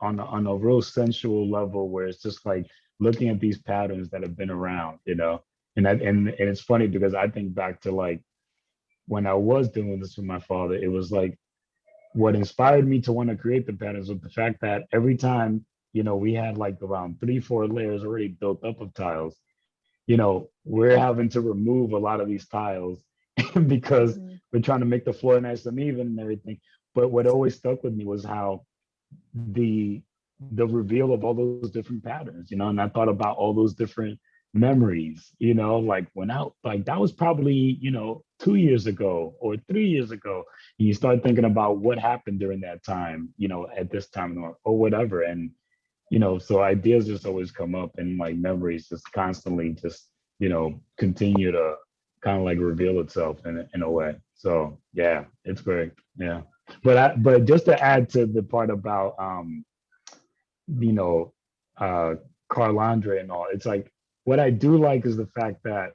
on a real sensual level, where it's just like looking at these patterns that have been around, and it's funny because I think back to like when I was doing this with my father, it was like what inspired me to want to create the patterns was the fact that every time, we had like around 3-4 layers already built up of tiles, we're having to remove a lot of these tiles because we're trying to make the floor nice and even and everything. But what always stuck with me was how the reveal of all those different patterns, and I thought about all those different memories, like when out, like that was probably, 2 years ago or 3 years ago. And you start thinking about what happened during that time, at this time or whatever. And, so ideas just always come up, and like memories just constantly just, continue to kind of like reveal itself in a way. So yeah, it's great. Yeah. But just to add to the part about you know, Carl Andre and all, it's like what I do like is the fact that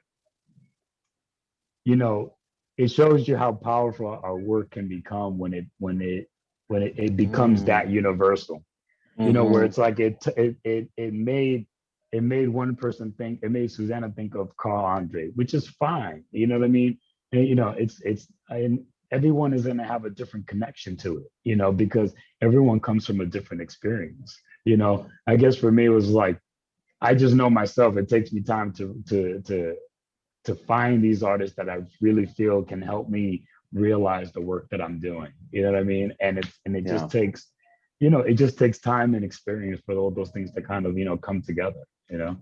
you know, it shows you how powerful our work can become when it becomes that universal. You know, where Mhm. it's like it made one person think, it made Susanna think of Carl Andre, which is fine. You know what I mean? And, you know, and everyone is going to have a different connection to it, you know, because everyone comes from a different experience. You know, I guess for me, it was like, I just know myself, it takes me time to find these artists that I really feel can help me realize the work that I'm doing. You know what I mean? And it Yeah. just takes, you know, it just takes time and experience for all those things to kind of, you know, come together, you know?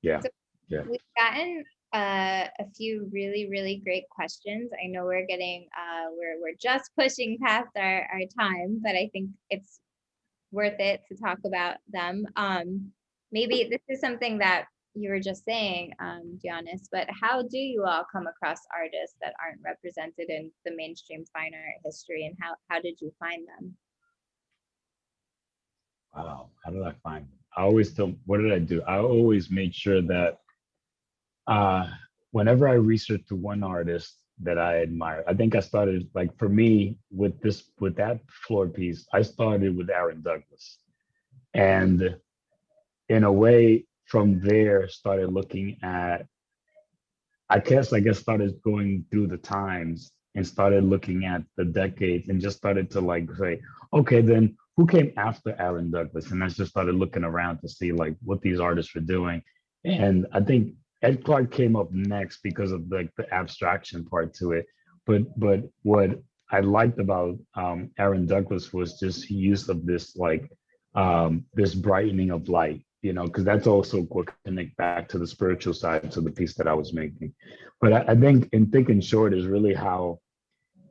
Yeah. So Yeah. we've gotten a few really, really great questions. I know we're getting we're just pushing past our time, but I think it's worth it to talk about them. Maybe this is something that you were just saying, Dionis, but how do you all come across artists that aren't represented in the mainstream fine art history, and how did you find them? Wow. How did I find them? I always tell, what did I do? I always made sure that uh whenever I researched to one artist that I admire, I think I started, like, for me with that floor piece, I started with Aaron Douglas. And in a way, from there started looking at, I guess started going through the times and started looking at the decades and just started to, like, say, okay, then who came after Aaron Douglas? And I just started looking around to see, like, what these artists were doing. And I think Ed Clark came up next because of, like, the abstraction part to it. But what I liked about Aaron Douglas was just use of this, like, this brightening of light, you know, because that's also what connect back to the spiritual side to the piece that I was making. But I think in thinking short is really how,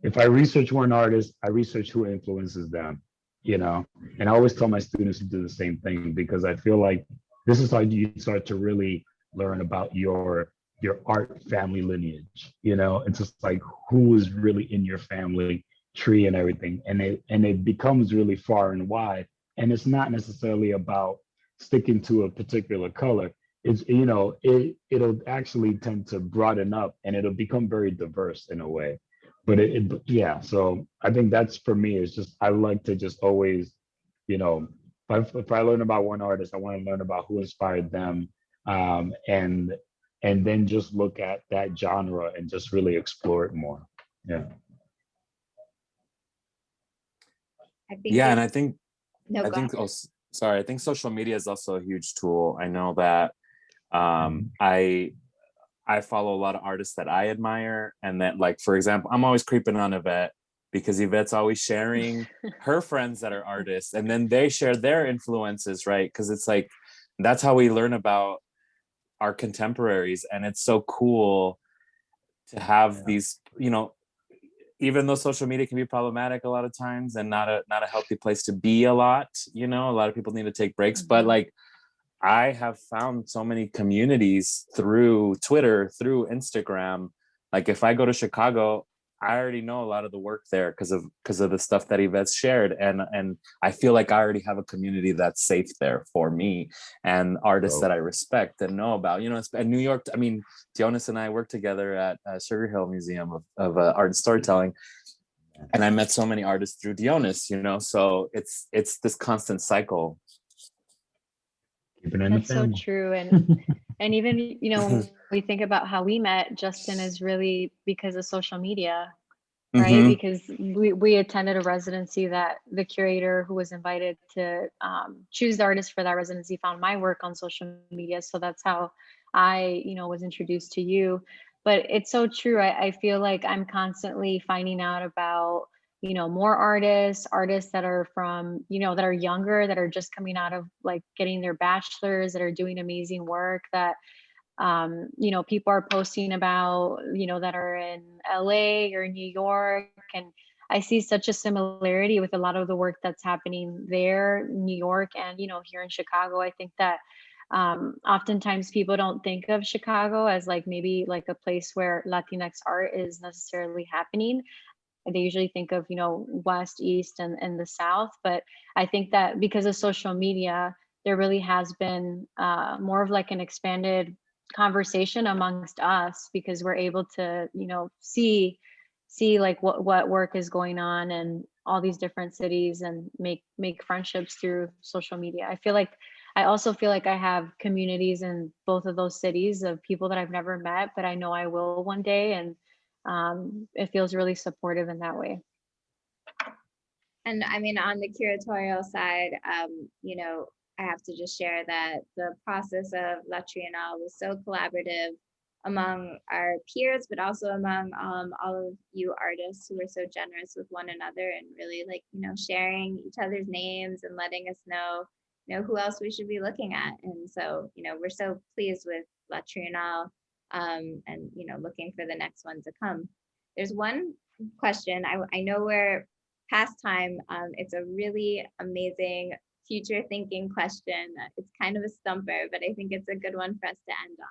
if I research one artist, I research who influences them, you know. And I always tell my students to do the same thing, because I feel like this is how you start to really learn about your art family lineage, you know. It's just like, who is really in your family tree and everything, and it becomes really far and wide. And it's not necessarily about sticking to a particular color. It's, you know, it'll actually tend to broaden up and it'll become very diverse in a way. But yeah, so I think that's, for me, is just, I like to just always, you know, if I learn about one artist, I want to learn about who inspired them, um, and and then just look at that genre and just really explore it more. Yeah. I think Yeah, there's and I think no I go ahead. think also, sorry, I think social media is also a huge tool. I know that I follow a lot of artists that I admire, and that, like, for example, I'm always creeping on Yvette because Yvette's always sharing her friends that are artists, and then they share their influences, right? Because it's like, that's how we learn about our contemporaries, and it's so cool to have these, you know, even though social media can be problematic a lot of times and not a healthy place to be a lot, you know, a lot of people need to take breaks, but like, I have found so many communities through Twitter, through Instagram. Like, if I go to Chicago, I already know a lot of the work there because of the stuff that Yvette's shared, and I feel like I already have a community that's safe there for me, and artists that I respect and know about. You know, in New York, I mean, Dionis and I worked together at Sugar Hill Museum of Art and Storytelling, and I met so many artists through Dionis. You know, so it's this constant cycle. Keep it in the That's so family. true. And even, you know, when we think about how we met, Justin, is really because of social media, right? Because we attended a residency that the curator who was invited to choose the artist for that residency found my work on social media. So that's how I, you know, was introduced to you. But it's so true. I feel like I'm constantly finding out about, you know, more artists that are from, you know, that are younger, that are just coming out of, like, getting their bachelor's, that are doing amazing work, that you know, people are posting about, you know, that are in LA or New York. And I see such a similarity with a lot of the work that's happening there, New York, and, you know, here in Chicago. I think that oftentimes people don't think of Chicago as, like, maybe like a place where Latinx art is necessarily happening. They usually think of, you know, West, East, and the South. But I think that because of social media, there really has been more of, like, an expanded conversation amongst us, because we're able to, you know, see like what work is going on in all these different cities, and make friendships through social media. I also feel like I have communities in both of those cities of people that I've never met, but I know I will one day, and it feels really supportive in that way. And I mean, on the curatorial side, you know, I have to just share that the process of La Trienal was so collaborative among our peers, but also among all of you artists who were so generous with one another, and really, like, you know, sharing each other's names and letting us know, you know, who else we should be looking at. And so, you know, we're so pleased with La Trienal, and, you know, looking for the next one to come. There's one question. I know we're past time. It's a really amazing future thinking question. It's kind of a stumper, but I think it's a good one for us to end on.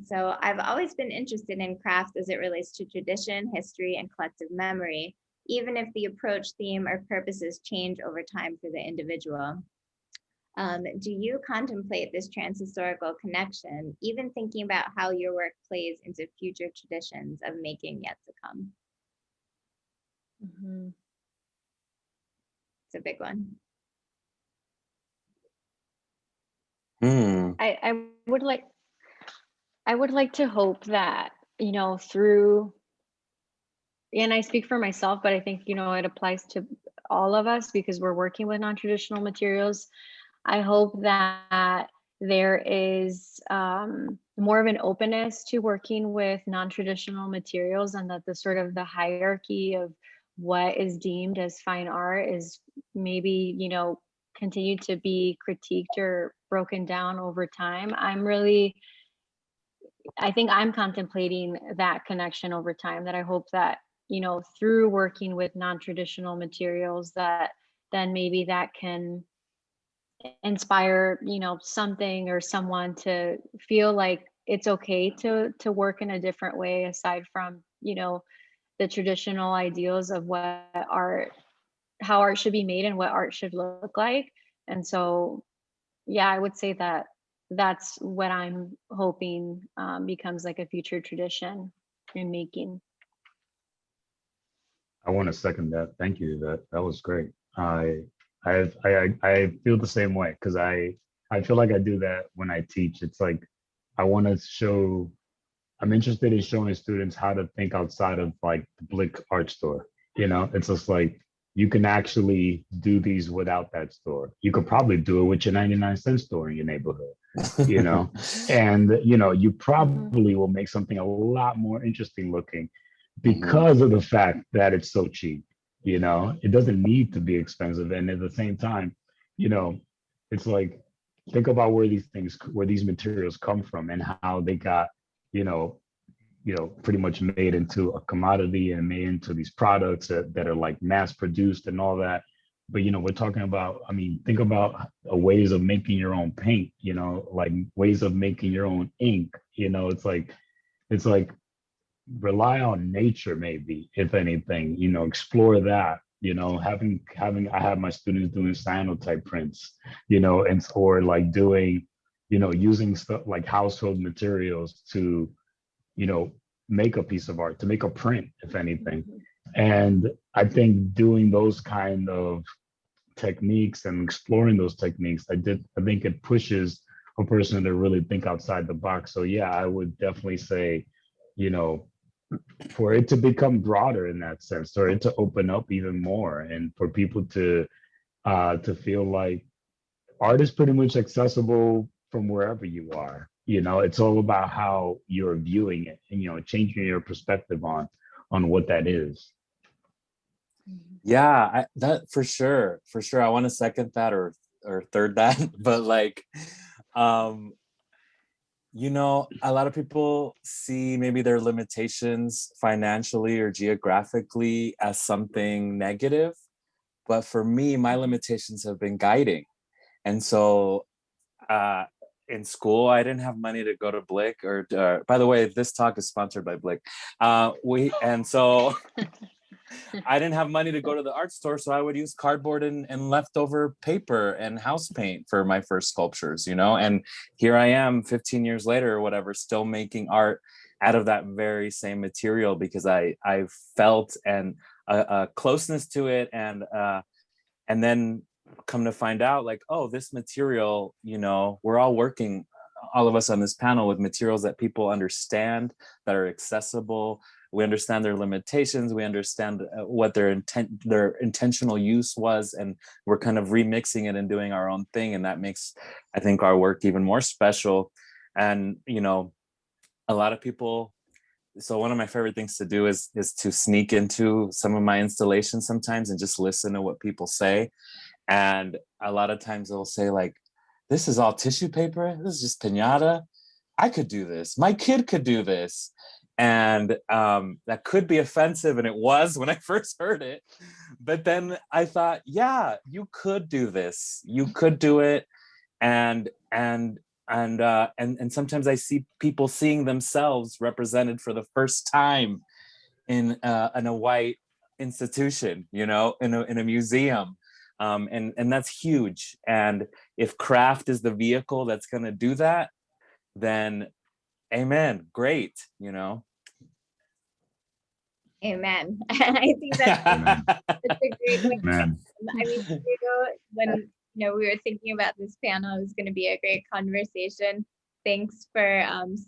So I've always been interested in crafts as it relates to tradition, history, and collective memory, even if the approach, theme, or purposes change over time for the individual. Do you contemplate this transhistorical connection, even thinking about how your work plays into future traditions of making yet to come? Mm-hmm. It's a big one. I would like to hope that, you know, through, and I speak for myself, but I think, you know, it applies to all of us because we're working with non-traditional materials. I hope that there is more of an openness to working with non-traditional materials, and that the sort of the hierarchy of what is deemed as fine art is maybe, you know, continue to be critiqued or broken down over time. I think I'm contemplating that connection over time, that I hope that, you know, through working with non-traditional materials, that then maybe that can inspire, you know, something or someone to feel like it's okay to work in a different way, aside from, you know, the traditional ideals of what art, how art should be made and what art should look like. And so, yeah, I would say that that's what I'm hoping becomes like a future tradition in making. I want to second that. Thank you. That was great. I feel the same way, because I feel like I do that when I teach. It's like I want to show. I'm interested in showing students how to think outside of like the Blick art store. You know, it's just like you can actually do these without that store. You could probably do it with your 99-cent store in your neighborhood. You know, and you know, you probably will make something a lot more interesting looking because of the fact that it's so cheap. You know, it doesn't need to be expensive, and at the same time, you know, it's like, think about where these materials come from and how they got, you know, pretty much made into a commodity and made into these products that are like mass produced and all that. But, you know, we're talking about, I mean, think about ways of making your own paint, you know, like ways of making your own ink. You know, it's like rely on nature, maybe, if anything, you know, explore that. You know, I have my students doing cyanotype prints, you know, and or like doing, you know, using stuff like household materials to, you know, make a piece of art, to make a print, if anything. And I think doing those kind of techniques and exploring those techniques, I think it pushes a person to really think outside the box. So yeah, I would definitely say, you know, for it to become broader in that sense, or it to open up even more, and for people to feel like art is pretty much accessible from wherever you are. You know, it's all about how you're viewing it, and, you know, changing your perspective on what that is. Yeah, that for sure. I want to second that or third that, but like, you know, a lot of people see maybe their limitations financially or geographically as something negative, but for me, my limitations have been guiding. And so in school, I didn't have money to go to Blick, or by the way, this talk is sponsored by Blick. I didn't have money to go to the art store, so I would use cardboard and leftover paper and house paint for my first sculptures, you know? And here I am 15 years later or whatever, still making art out of that very same material because I felt and a closeness to it, and then come to find out like, oh, this material, you know, we're all working, all of us on this panel, with materials that people understand, that are accessible. We understand their limitations. We understand what their intentional use was, and we're kind of remixing it and doing our own thing. And that makes, I think, our work even more special. And, you know, a lot of people, so one of my favorite things to do is to sneak into some of my installations sometimes and just listen to what people say. And a lot of times they'll say like, this is all tissue paper. This is just piñata. I could do this. My kid could do this. And that could be offensive. And it was when I first heard it. But then I thought, yeah, you could do this. You could do it. And sometimes I see people seeing themselves represented for the first time in a white institution, you know, in a museum. And that's huge. And if craft is the vehicle that's going to do that, then amen, great, you know. Amen. I think that's a great way. Man. I mean, when we were thinking about this panel, it was going to be a great conversation. Thanks for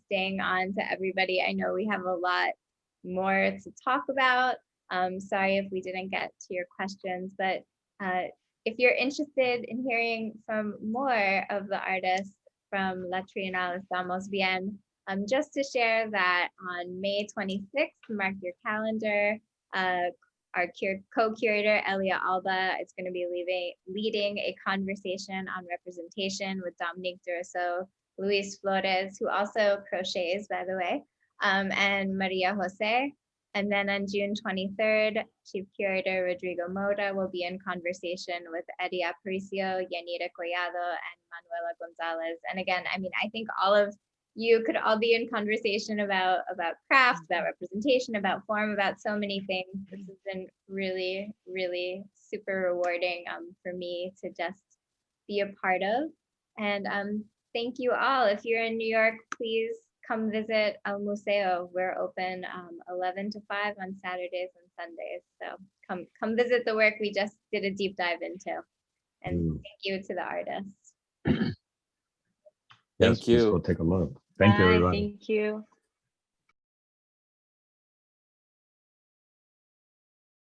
staying on, to everybody. I know we have a lot more to talk about. Sorry if we didn't get to your questions, but if you're interested in hearing from more of the artists from La Trienal Estamos Bien, just to share that on May 26th, mark your calendar, our co-curator, Elia Alba, is going to be leading a conversation on representation with Dominique Duraso, Luis Flores, who also crochets, by the way, and Maria Jose. And then on June 23rd, Chief Curator Rodrigo Moura will be in conversation with Eddie Aparicio, Yanira Collado, and Manuela Gonzalez. And again, I mean, I think all of you could all be in conversation about craft, about representation, about form, about so many things. This has been really, really super rewarding for me to just be a part of. And thank you all. If you're in New York, please come visit El Museo. We're open 11 to 5 on Saturdays and Sundays. So come visit the work we just did a deep dive into. And thank you to the artists. Yes, Thank you. Let's go take a look. Thank you, everybody. Thank you.